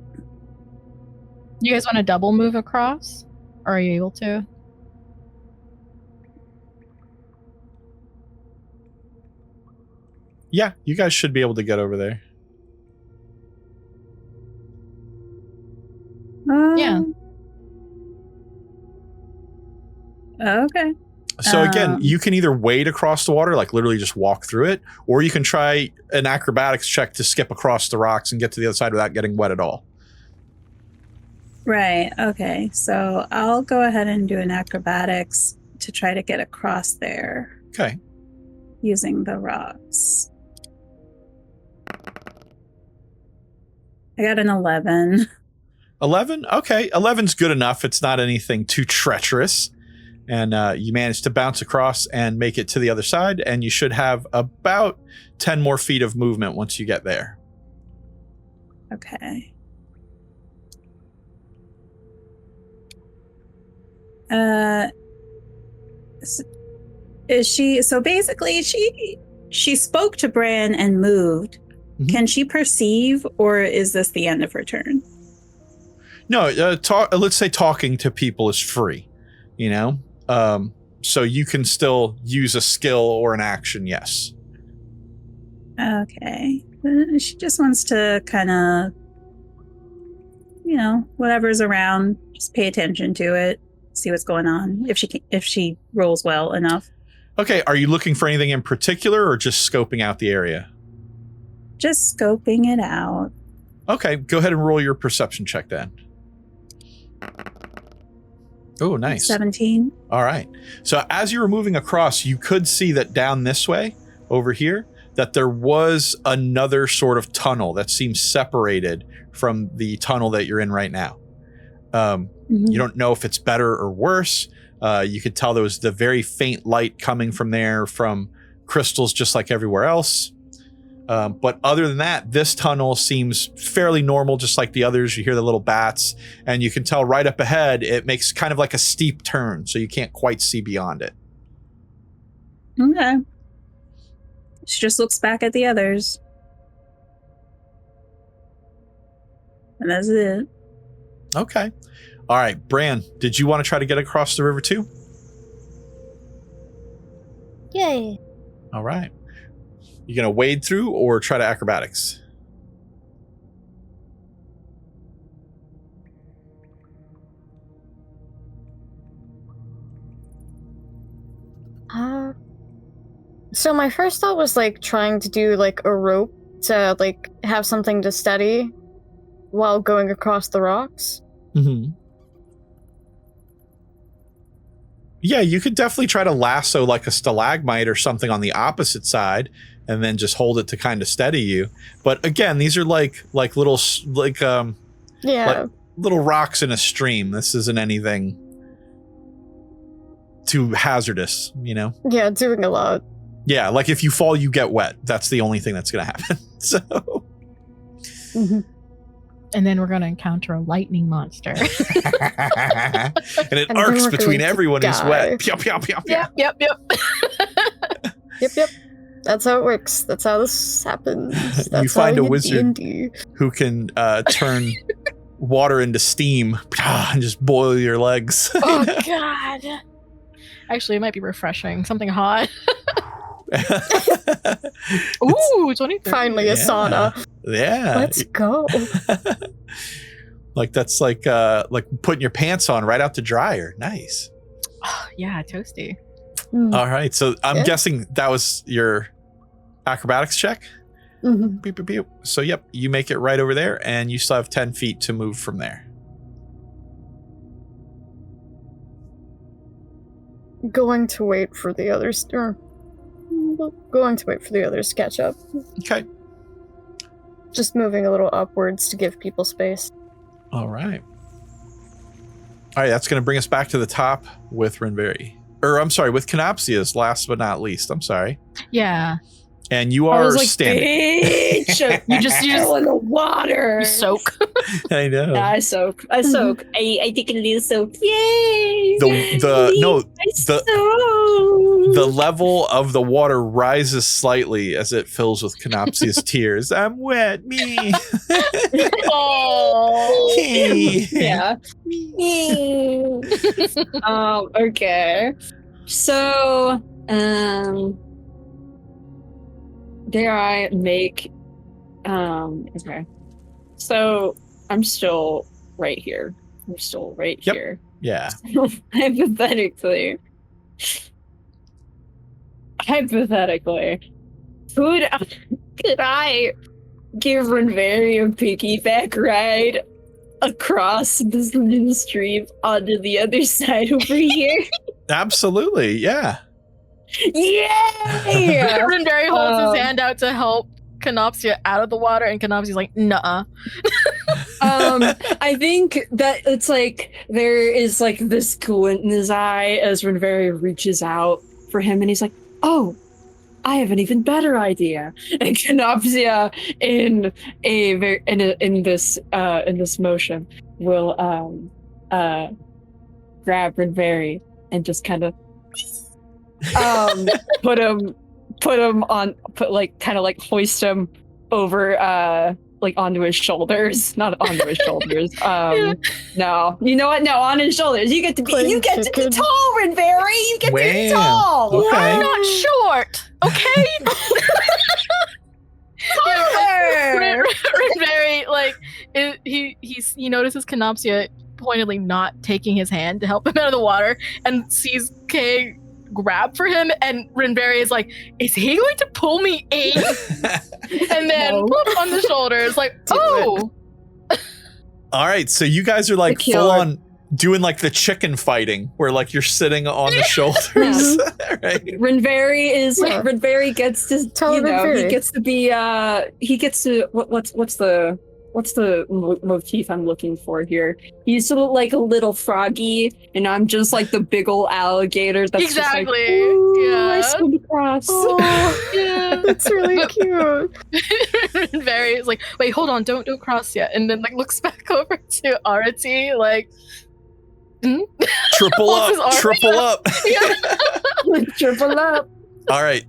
You guys want to double move across? Or are you able to? Yeah, you guys should be able to get over there. Yeah. Okay. So again, you can either wade across the water, like literally just walk through it, or you can try an acrobatics check to skip across the rocks and get to the other side without getting wet at all. Right. Okay. So I'll go ahead and do an acrobatics to try to get across there. Okay. Using the rocks. I got an 11. 11? Okay. 11's good enough. It's not anything too treacherous. And you manage to bounce across and make it to the other side. And you should have about 10 more feet of movement once you get there. Okay. Is she, so basically she spoke to Bran and moved. Mm-hmm. Can she perceive, or is this the end of her turn? No, let's say talking to people is free, you know? So you can still use a skill or an action, yes. Okay. She just wants to kind of, you know, whatever's around, just pay attention to it, see what's going on, if she rolls well enough. Okay, are you looking for anything in particular or just scoping out the area? Just scoping it out. Okay, go ahead and roll your perception check then. Oh, nice. 17. All right. So as you were moving across, you could see that down this way, over here, that there was another sort of tunnel that seems separated from the tunnel that you're in right now. You don't know if it's better or worse. You could tell there was the very faint light coming from there from crystals just like everywhere else. But other than that, this tunnel seems fairly normal, just like the others. You hear the little bats, and you can tell right up ahead, it makes kind of like a steep turn, so you can't quite see beyond it. Okay. She just looks back at the others. And that's it. Okay. All right, Bran, did you want to try to get across the river too? Yay. All right. You gonna wade through or try to acrobatics? So my first thought was like trying to do like a rope to like have something to steady while going across the rocks. Mm-hmm. Yeah, you could definitely try to lasso like a stalagmite or something on the opposite side and then just hold it to kind of steady you. But again, these are like little like little rocks in a stream. This isn't anything too hazardous, you know? Yeah, doing a lot. Yeah, like if you fall, you get wet. That's the only thing that's going to happen. So. Mm-hmm. And then we're going to encounter a lightning monster. And it arcs between everyone who's wet. Pew, pew, pew, pew. Yep. Yep. That's how it works. That's how this happens. That's You find how a wizard D&D. who can turn water into steam and just boil your legs. Oh God. Actually, it might be refreshing. Something hot. Ooh, 23. Finally, a sauna. Yeah. Let's go. Like that's like putting your pants on right out the dryer. Nice. Yeah, toasty. All right. So I'm guessing that was your acrobatics check. Mhm. Beep, beep, beep. So yep, you make it right over there, and you still have 10 feet to move from there. Going to wait for the others, or going to wait for the others to catch up. Okay. Just moving a little upwards to give people space. All right. All right, that's going to bring us back to the top with Rinverhi. Or I'm sorry, with Kenopsia's last but not least. I'm sorry. Yeah. And you I are was like, standing. bitch! You just Fell in the water. you soak. I know. Yeah, I soak. I take a little soak. Yay! The level of the water rises slightly as it fills with Kenopsia's tears. I'm wet, me. Oh. Yeah. Okay. So, dare I make, okay. So, I'm still right here. I'm still right Yep. here. Yeah. Hypothetically, could I give Rinverhi a piggyback ride across this little stream onto the other side over here? Absolutely. Yeah. Yay! Rinverhi holds his hand out to help Kenopsia out of the water, and Kenopsia's like, "Nuh-uh." I think that it's like there is like this glint in his eye as Rinverhi reaches out for him, and he's like, "Oh, I have an even better idea." And Kenopsia, in this motion, will grab Rinverhi and just kind of hoist him over like onto his shoulders, not onto his shoulders. No, you know what? No, on his shoulders. You get to be tall, Rinverhi. You get to be tall. Okay. I'm not short, okay? Rinverhi, like, he notices Kenopsia pointedly not taking his hand to help him out of the water, and sees Kay grab for him, and Rinverhi is like, "Is he going to pull me in?" And then plop on the shoulders, like, "Oh." All right, so you guys are like full on doing like the chicken fighting, where like you're sitting on the shoulders. Right? Rinverhi is Rinverhi gets to Rinverhi. he gets to be he gets to what's the motif I'm looking for here? He's sort of like a little froggy, and I'm just like the big old alligator that's Exactly. just like, ooh, Yeah. I swim across. Oh, Yeah. that's really cute. Rinverhi is like, "Wait, hold on, don't cross yet," and then like looks back over to Arete, like, Triple Holds his up, arm. triple up. Triple up. All right.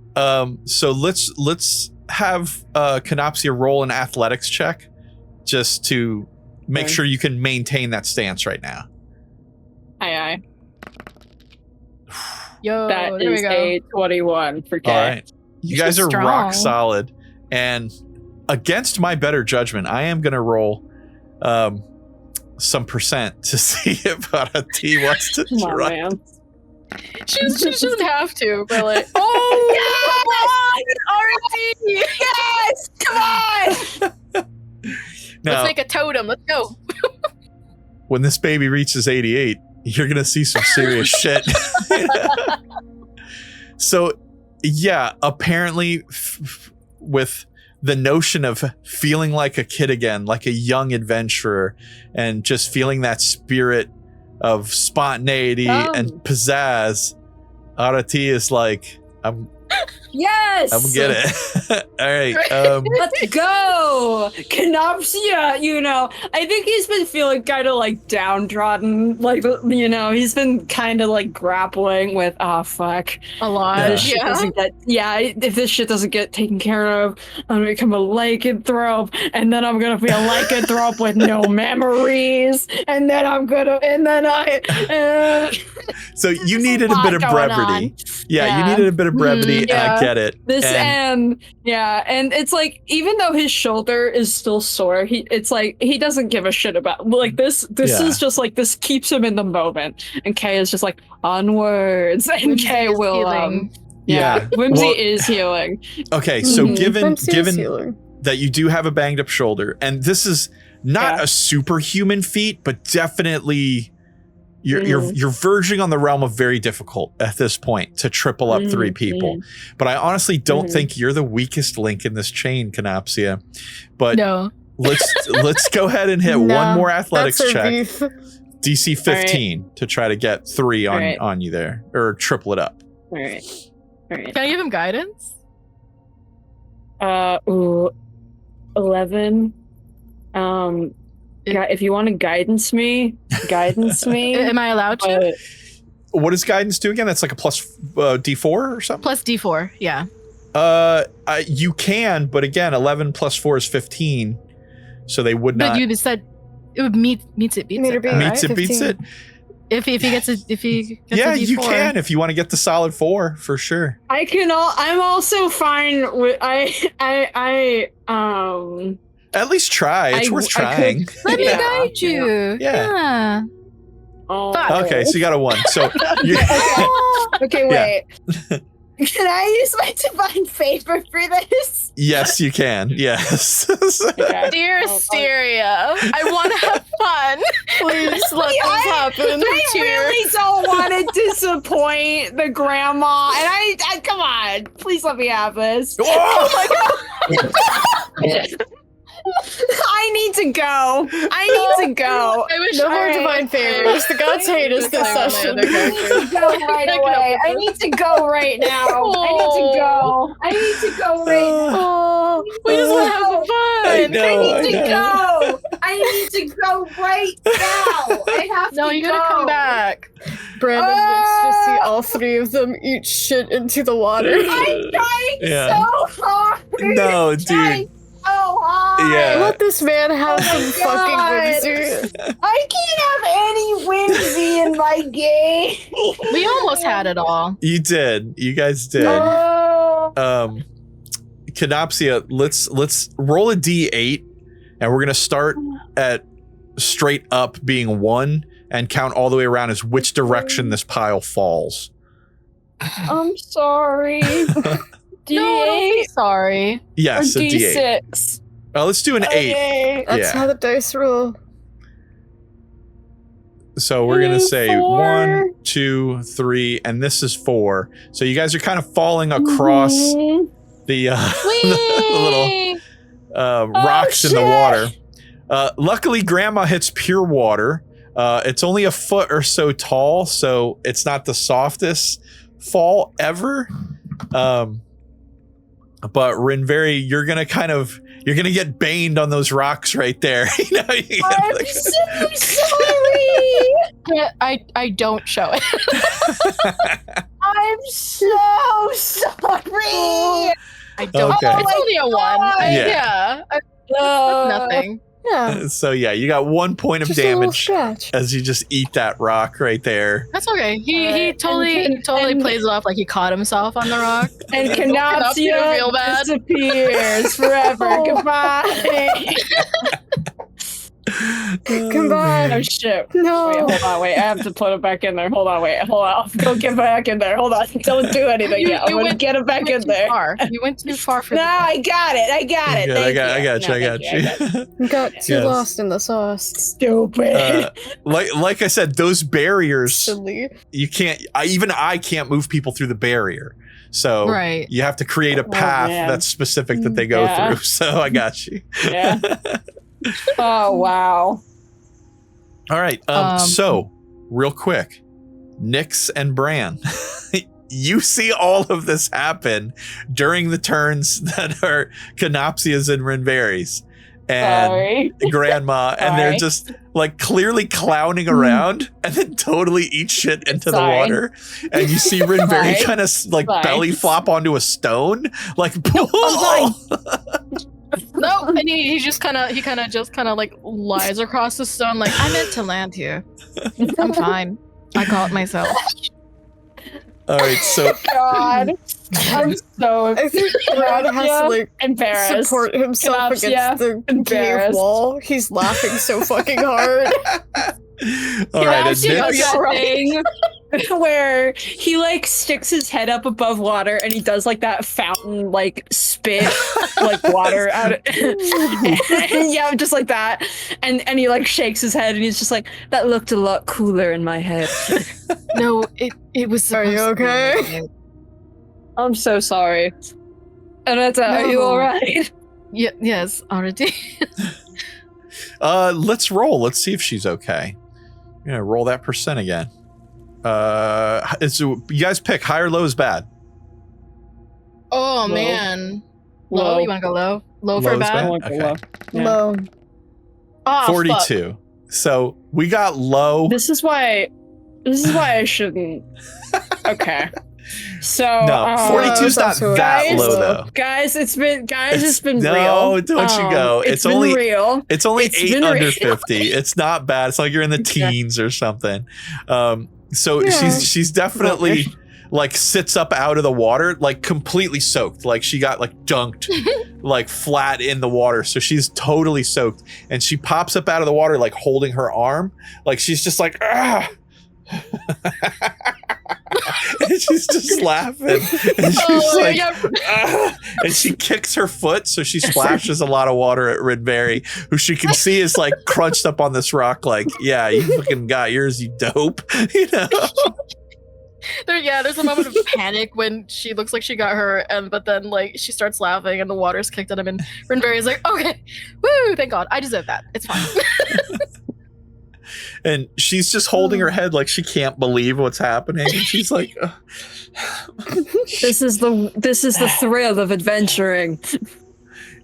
So let's have Kenopsia roll an athletics check just to make sure you can maintain that stance right now. Aye. Yo, That there we is go. a 21 for Kay. All right. You guys She's are rock strong. solid. And against my better judgment, I am going to roll some percent to see if Arete wants to Come on, try. man. She doesn't have to, but like, oh, yes, Arete, yes, come on. Now, Let's make a totem. Let's go. when this baby reaches 88, you're going to see some serious shit. So, yeah, apparently with the notion of feeling like a kid again, like a young adventurer, and just feeling that spirit of spontaneity and pizzazz, Arete is like, I'm Yes. I'm get it. All right. Let's go, Kenopsia. You know, I think he's been feeling kind of like downtrodden. Like, you know, he's been kind of like grappling with, fuck. A lot. Yeah. This shit doesn't get, if this shit doesn't get taken care of, I'm gonna become a lycanthrope, and then I'm gonna be a lycanthrope with no memories, and then So you needed a lot bit of going brevity. on. Yeah, Yeah. you needed a bit of brevity. Yeah. I get it. And it's like, even though his shoulder is still sore, he doesn't give a shit about, like, this is just like, this keeps him in the moment, and Kay is just like, onwards, and Whimsy Kay is will healing. Whimsy Well, is healing. Okay, so given healing. that you do have a banged up shoulder, and this is not a superhuman feat, but definitely you're verging on the realm of very difficult at this point to triple up 3 people. But I honestly don't think you're the weakest link in this chain, Kenopsia. But No. let's go ahead and hit one more athletics That's our check. beef. DC 15 to try to get 3 on Right. on you there, or triple it up. All right. Can I give him guidance? 11. If you want to guidance me. Am I allowed to? What does guidance do again? That's like a plus D4 or something? Plus D4, yeah. You can, but again, 11 plus 4 is 15. So they would not. But you said it would meets it, beats it. beat Meets it, beats 15. it. If he gets a Yeah, a D4. you can if you want to get the solid 4 for sure. I'm also fine with At least try. It's worth trying. Let me Yeah. guide you. Yeah. Fuck. Okay, so you got a 1. So you Okay, Yeah. wait. Can I use my divine favor for this? yes, you can. Yes. Dear Asteria, I want to have fun. Please let this happen. I really don't want to disappoint the grandma, and I come on, please let me have this. Oh! I need to go. I need to go. I wish No more Alright. divine favors. The gods hate us this session. I need to go right away. I need to go right now. I need to go. I need to go right now. Oh, We just want to have some fun. I know. I need to go. I need to go right now. I have No, to you go. gotta come back. Brandon wants to see all 3 of them eat shit into the water. I'm trying Yeah. so hard. No, I'm trying dude. so hard. Yeah. Let this man have some God. fucking whimsy. I can't have any whimsy in my game. We almost had it all. You did. You guys did. Oh. Kenopsia, let's roll a D8, and we're gonna start at straight up being 1 and count all the way around as which direction this pile falls. I'm sorry. D8 No, don't be sorry. Yes, or a D8. D6. Let's do an 8. Okay. That's Yeah. how the dice roll. So we're gonna say 4. 1, 2, 3, and this is 4. So you guys are kind of falling across Mhm. the, Whee! little rocks in the shit. water. Luckily, Grandma hits pure water. It's only a foot or so tall, so it's not the softest fall ever. But Rinverhi, you're gonna get baned on those rocks right there. You know, I'm so sorry. I don't show it. I'm so sorry. I don't. Okay. It's only a 1. Yeah. Nothing. Yeah. So yeah, you got 1 point of Just a little damage scratch. as you just eat that rock right there. That's okay. He totally plays it off like he caught himself on the rock. And Kenopsia feel Kenopsia bad. disappears forever. Oh. Goodbye. Combine. Oh shit. No. Wait, hold on, wait. I have to put it back in there. Hold on, wait. Hold on. Go get back in there. Hold on. Don't do anything You- yet. I'm you gonna went- get it back You in went too there. far. You went too far for No, the I got it. I got it. Good, Thank I got you. you. No, I got thank you. You got too Yes. lost in the sauce. Stupid. Like I said, those barriers Silly. you can't. I can't move people through the barrier. So Right. you have to create a path man. that's specific that they go Yeah. through. So I got you. Yeah. Oh wow. All right. So real quick, Nyx and Bran, you see all of this happen during the turns that are Kenopsia's and Rinverhi's and Sorry. Grandma, and they're just like clearly clowning around and then totally eat shit into the Sorry. water. And you see Rinverhi kind of like Sorry. belly flop onto a stone, like No, and he kind of like lies across the stone, like I meant to land here. I'm fine. I caught myself. All right, so God, I'm so I think Brad has to like embarrassed. support himself Kenopsia, against the cave embarrassed. wall. He's laughing so fucking hard. all right, and Kenopsia does Nix, that thing where he like sticks his head up above water and he does like that fountain like spit like water out of yeah, just like that, and he like shakes his head and he's just like, that looked a lot cooler in my head. No, it was. Are you supposed to be okay? like- I'm so sorry. Aneta, are you No. alright? Yes, Arete. let's roll. Let's see if she's okay. You know, roll that percent again. You guys pick high or low is bad. Oh Low. man, low. You want to go low? Low Low for is bad. bad? Okay. Yeah. Low. Oh, 42. So we got low. This is why I shouldn't. Okay. So No, 42 is not also that guys- low though. guys, it's been No, real. don't you go. It's It's been only- real. It's only It's 8 been under real. 50. It's not bad. It's like you're in the Okay. teens or something. So Yeah. she's definitely like sits up out of the water, like completely soaked. Like she got like dunked like flat in the water. So she's totally soaked. And she pops up out of the water, like holding her arm. Like she's just like, ah. And she's just laughing. And she's like, "Ah," and she kicks her foot, so she splashes a lot of water at Rinverhi, who she can see is like crunched up on this rock, like, yeah, you fucking got yours, you dope. You know? There's a moment of panic when she looks like she got her, but then like she starts laughing and the water's kicked at him, and Rinverhi is like, okay, woo, thank God, I deserve that. It's fine. And she's just holding her head like she can't believe what's happening. And she's like, ugh. This is the thrill of adventuring.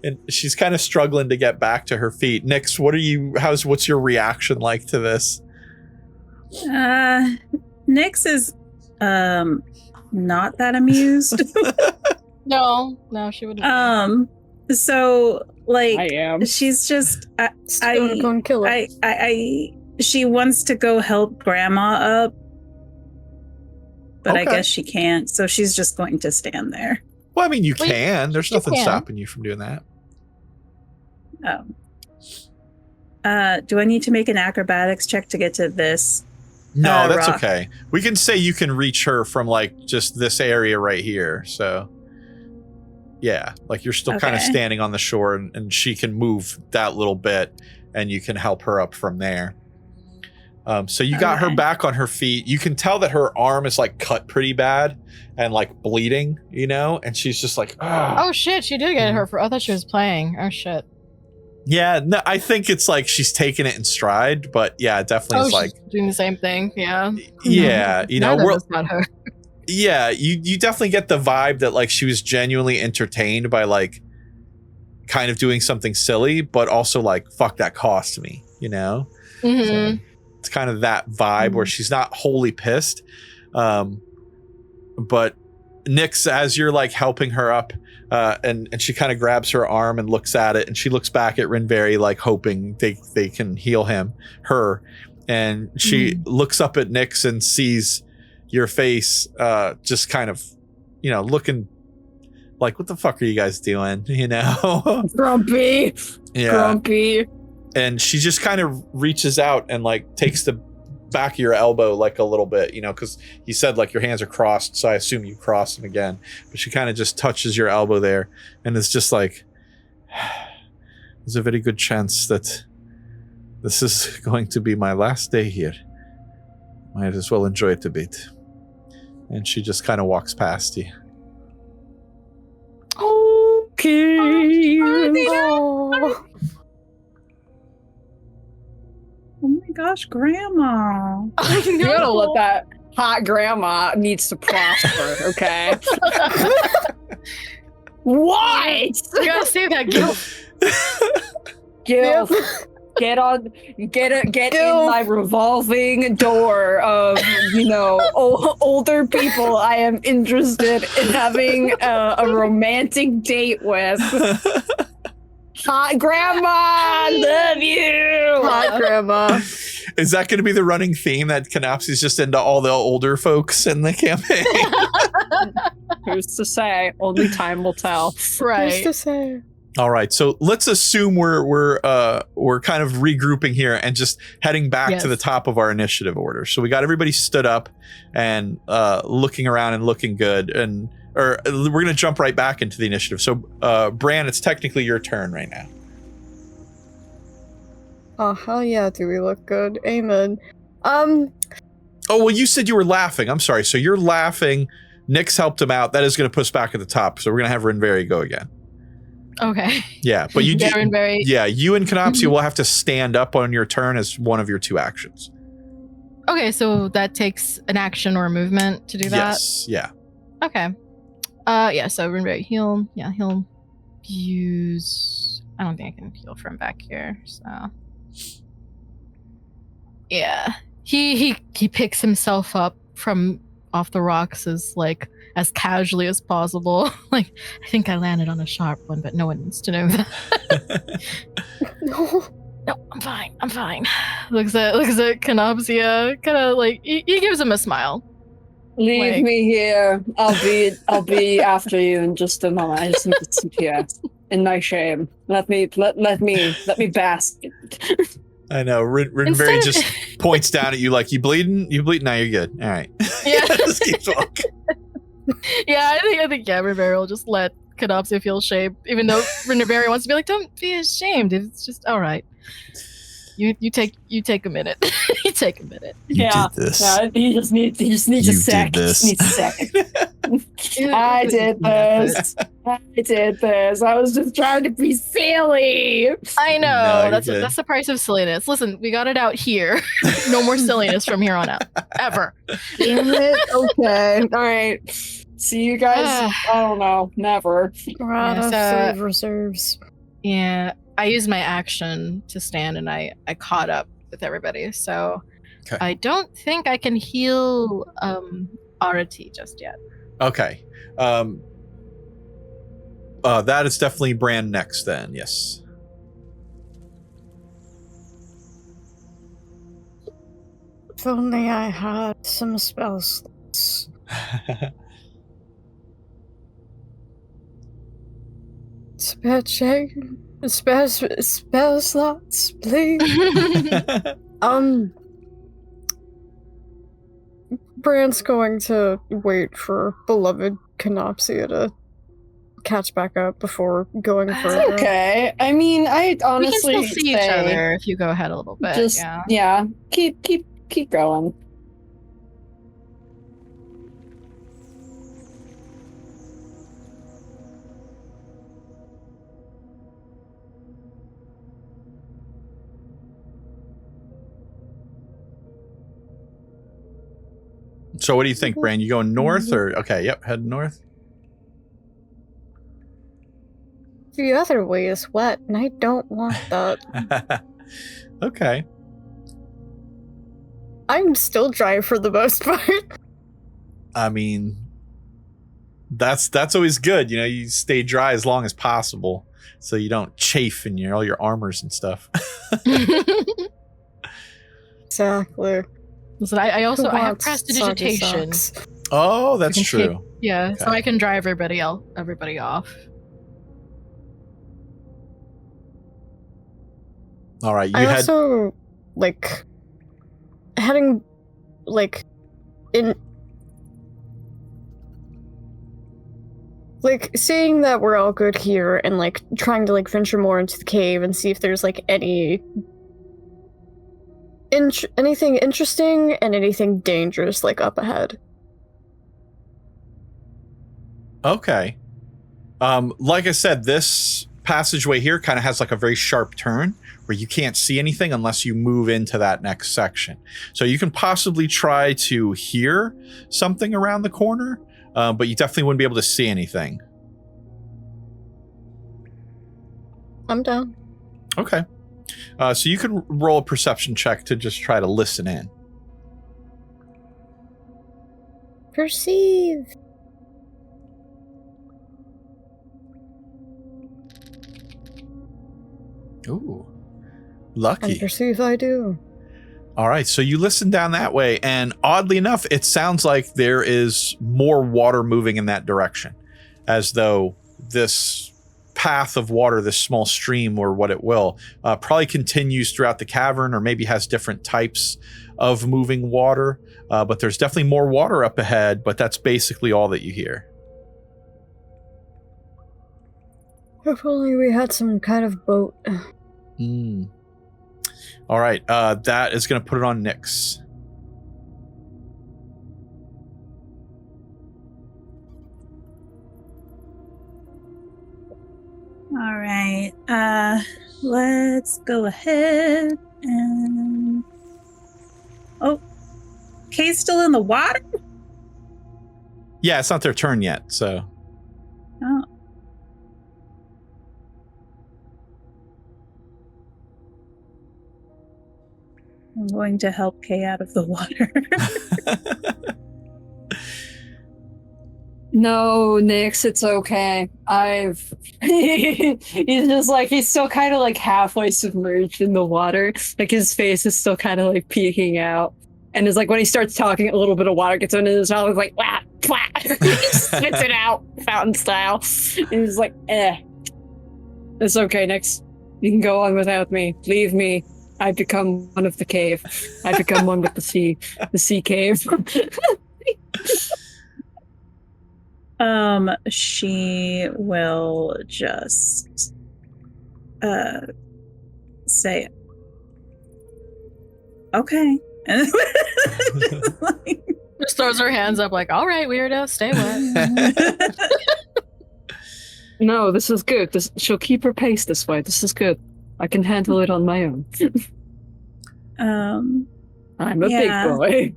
And she's kind of struggling to get back to her feet. Nix, what's your reaction like to this? Nyx is not that amused. No, she wouldn't. So like I am. she's just Still gonna kill her. she wants to go help Grandma up, but I Okay. guess she can't, so she's just going to stand there. Well, I mean, you Well, can. There's you nothing can. stopping you from doing that. Do I need to make an acrobatics check to get to this? No, that's rock. okay. We can say you can reach her from like just this area right here. So yeah, like you're still kind of Okay. standing on the shore and she can move that little bit and you can help her up from there. So you got her Okay. back on her feet. You can tell that her arm is like cut pretty bad and like bleeding, you know, and she's just like, Oh shit, she did get her for. I thought she was playing. Oh shit. yeah, no, I think it's like she's taking it in stride, but yeah, it definitely is like, she's doing the same thing. Yeah. yeah, you know, None of we're, us got her. yeah, you definitely get the vibe that like she was genuinely entertained by like kind of doing something silly, but also like, fuck, that cost me, you know? Mm-hmm. So it's kind of that vibe where she's not wholly pissed. But Nyx, as you're like helping her up, and she kind of grabs her arm and looks at it, and she looks back at Rinverhi like hoping they can heal her. And she looks up at Nyx and sees your face just kind of, you know, looking like, what the fuck are you guys doing? You know? Grumpy. Yeah. Grumpy. And she just kind of reaches out and like takes the back of your elbow like a little bit, you know, because you said like your hands are crossed, so I assume you cross them again. But she kind of just touches your elbow there, and it's just like, there's a very good chance that this is going to be my last day here. Might as well enjoy it a bit. And she just kind of walks past you. Okay. Oh. Oh my gosh, Grandma. I You gotta let that. hot grandma needs to prosper, okay? What? You gotta save that guilt. Gil, get in my revolving door of, older people I am interested in having a romantic date with. Hot grandma, love you. Hot grandma. Is that going to be the running theme that Kenopsia's just into all the older folks in the campaign? Who's to say? Only time will tell. Who's Right. to say? All right, so let's assume we're kind of regrouping here and just heading back to the top of our initiative order. So we got everybody stood up and looking around and looking good, or we're gonna jump right back into the initiative. So Bran, it's technically your turn right now. Oh hell yeah, do we look good? Amen. Oh well, you said you were laughing. I'm sorry. So you're laughing. Nyx helped him out. That is going to put us back at the top. So we're gonna have Rinverhi go again. Okay. Yeah, but you do. Rinverhi. Yeah, you and Kenopsia will have to stand up on your turn as one of your two actions. Okay, so that takes an action or a movement to do that? Yes. Yeah. Okay. Yeah, so Rinverhi heal. Yeah, he'll use... I don't think I can heal from back here, so... Yeah. He picks himself up from off the rocks as casually as possible. I think I landed on a sharp one, but no one needs to know that. No. No, I'm fine. Looks at Kenopsia, kind of he gives him a smile. Leave me here. I'll be after you in just a moment. I just need to sit here in my shame. Let me bask. I know. Rinverhi just points down at you like, you bleeding? You bleeding? No, you're good. All right. Yeah. Just keeps walking. Yeah, I think Rinverhi will just let Kenopsia feel shame, even though Rinverhi wants to be like, don't be ashamed. It's just all right. You take a minute. You take a minute. You did this. Yeah, he just needs a sec. This. Just needs a sec. I did this. I was just trying to be silly. I No, know. you're good. That's the price of silliness. Listen, we got it out here. No more silliness from here on out. Ever. Damn it. Okay. All right. See you guys. I don't know. Never. We're out of save reserves. Yeah. I used my action to stand and I caught up with everybody. So Okay. I don't think I can heal Arete just yet. Okay. That is definitely Bran next then. Yes. If only I had some spell slots. Spell slots, please. Bran's going to wait for beloved Kenopsia to catch back up before going further. Okay. I mean, I honestly we can still see each other if you go ahead a little bit. Just yeah. Keep going. So what do you think, Bran? You going north or okay? Yep, head north. The other way is wet, and I don't want that. Okay. I'm still dry for the most part. I mean, that's always good. You know, you stay dry as long as possible, so you don't chafe in all your armors and stuff. Exactly. Listen, I have prestidigitation. Oh, that's I can true. Yeah, Okay. so I can dry everybody off. All right, you I had also heading in seeing that we're all good here and trying to venture more into the cave and see if there's anything interesting and anything dangerous up ahead. okay. Like I said, this passageway here kind of has like a very sharp turn where you can't see anything unless you move into that next section. So you can possibly try to hear something around the corner, but you definitely wouldn't be able to see anything. I'm down. Okay. So you can roll a perception check to just try to listen in. Perceive. Ooh, lucky. And perceive I do. All right, so you listen down that way, and oddly enough, it sounds like there is more water moving in that direction, as though this path of water, this small stream or what it will, probably continues throughout the cavern, or maybe has different types of moving water, but there's definitely more water up ahead, but that's basically all that you hear. If only we had some kind of boat. All right, that is going to put it on Nyx. All right. Let's go ahead and. Oh, Kay's still in the water? Yeah, it's not their turn yet, so. Oh. I'm going to help Kay out of the water. No, Nyx, it's okay. He's just like, he's still kind of like halfway submerged in the water. Like his face is still kind of like peeking out. And it's like when he starts talking, a little bit of water gets into his mouth. It's like, wah, wah. He spits it out, fountain style. And he's like, it's okay, Nyx. You can go on without me. Leave me. I become one of the cave. I become one with the sea cave. She will just say, okay. And Just throws her hands up like, all right, weirdo, stay wet. No, this is good. She'll keep her pace this way. This is good. I can handle it on my own. I'm a big boy.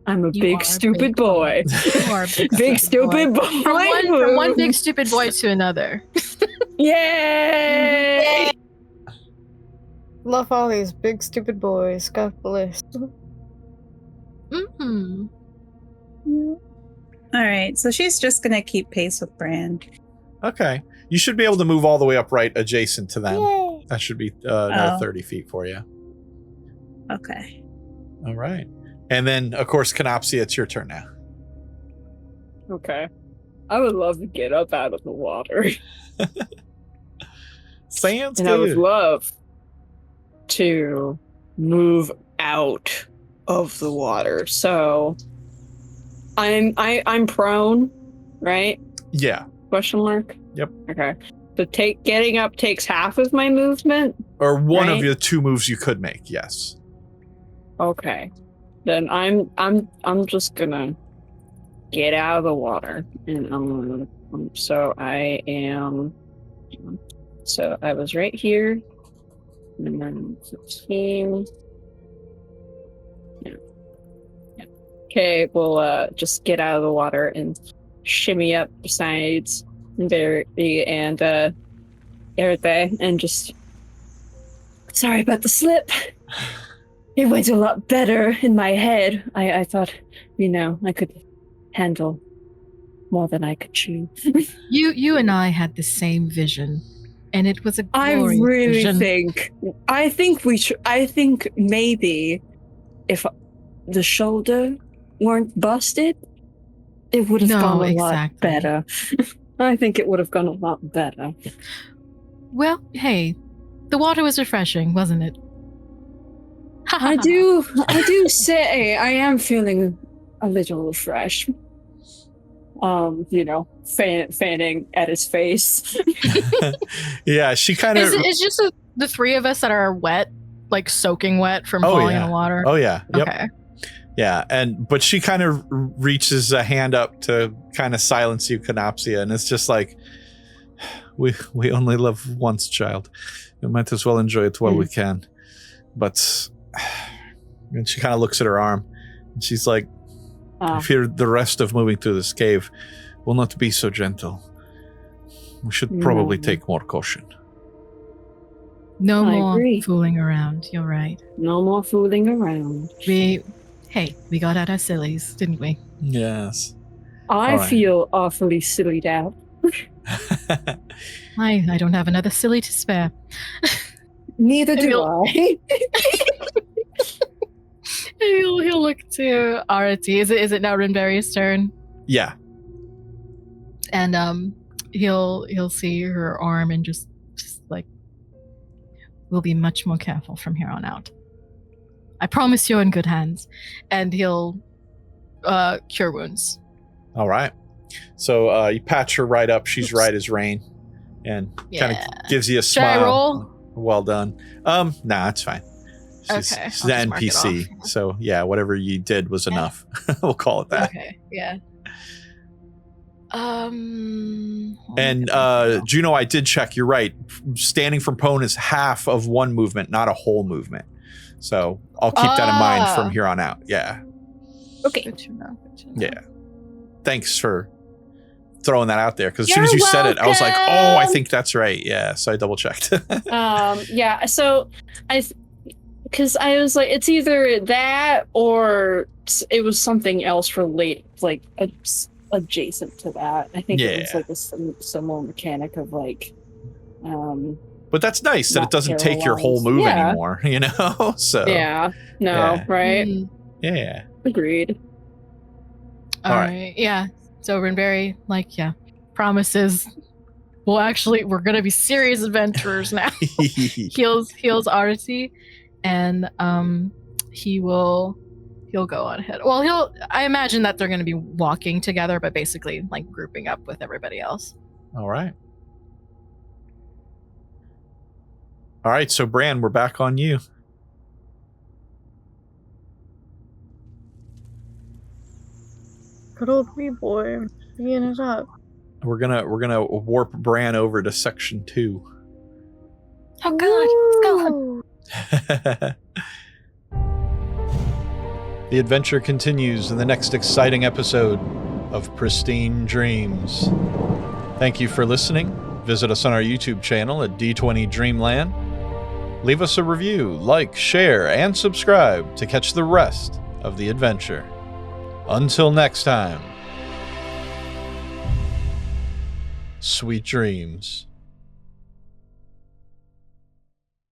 I'm a big stupid boy. You are a big stupid boy. From one big stupid boy to another. Yay! Love all these big stupid boys. God bless. Mm-hmm. all right, so she's just gonna keep pace with Bran. Okay. You should be able to move all the way up right adjacent to them. Yay. That should be another 30 feet for you. Okay. All right. And then, of course, Kenopsia, it's your turn now. Okay. I would love to get up out of the water. Sounds And I would good. love to move out of the water. So I'm prone, right? Yeah. Question mark? Yep. Okay. So getting up takes half of my movement. Or one of Right. the two moves you could make, yes. Okay. Then I'm just gonna get out of the water, and so I am. So I was right here, and then 15. Yeah. Okay, we'll just get out of the water and shimmy up besides Rinverhi and Arete, and just. Sorry about the slip. It went a lot better in my head. I thought, I could handle more than I could chew. You and I had the same vision, and it was a I glorious really vision. I think maybe if the shoulder weren't busted, it would have No, gone a lot exactly. better. I think it would have gone a lot better. Well, hey, the water was refreshing, wasn't it? I do say I am feeling a little refreshed. Fanning at his face. Yeah, she kind of. It's just the three of us that are wet, like soaking wet from Oh, falling yeah. in the water. Oh, yeah. Yep. Okay. Yeah, but she kind of reaches a hand up to kind of silence you, Kenopsia, and it's just like, we only live once, child. We might as well enjoy it while we can. But and she kind of looks at her arm, and she's like, I fear the rest of moving through this cave will not be so gentle. We should probably take more caution. No I more agree. fooling around. You're right. No more fooling around. We got out our sillies, didn't we? Yes. I All right. feel awfully silly now. I don't have another silly to spare. Neither do I. He'll look to Arete. Is it now Rinverhi's turn? Yeah. And he'll see her arm and just like, we'll be much more careful from here on out. I promise you're in good hands. And he'll cure wounds. All right. So you patch her right up. She's right as rain, and kind of gives you a Should I smile. roll? Well done. Nah, it's fine. She's Okay, she's I'll an just mark it NPC. off. So yeah, whatever you did was enough. We'll call it that. Okay, yeah. And Juno, I did check. You're right. Standing from prone is half of one movement, not a whole movement. So I'll keep that in mind from here on out. Yeah. Okay. Good to know. Yeah. Thanks for throwing that out there, because as soon as you said it, I was like, oh, I think that's right. Yeah. So I double checked. Yeah. So because I was like, it's either that or it was something else related, like adjacent to that. I think it was like a similar mechanic of like. But that's nice that it doesn't take your whole move anymore, you know? So yeah. No. Right. Yeah. Agreed. All right. Yeah. So Rinverhi, promises. Well, actually, we're gonna be serious adventurers now. heals Arete, and he'll go on ahead. Well, I imagine that they're gonna be walking together, but basically like grouping up with everybody else. All right. All right. So Bran, we're back on you. Good old wee boy, being it up. We're gonna warp Bran over to section 2. Oh God, it's going. The adventure continues in the next exciting episode of Pristine Dreams. Thank you for listening. Visit us on our YouTube channel at D20 Dreamland. Leave us a review, like, share, and subscribe to catch the rest of the adventure. Until next time, sweet dreams.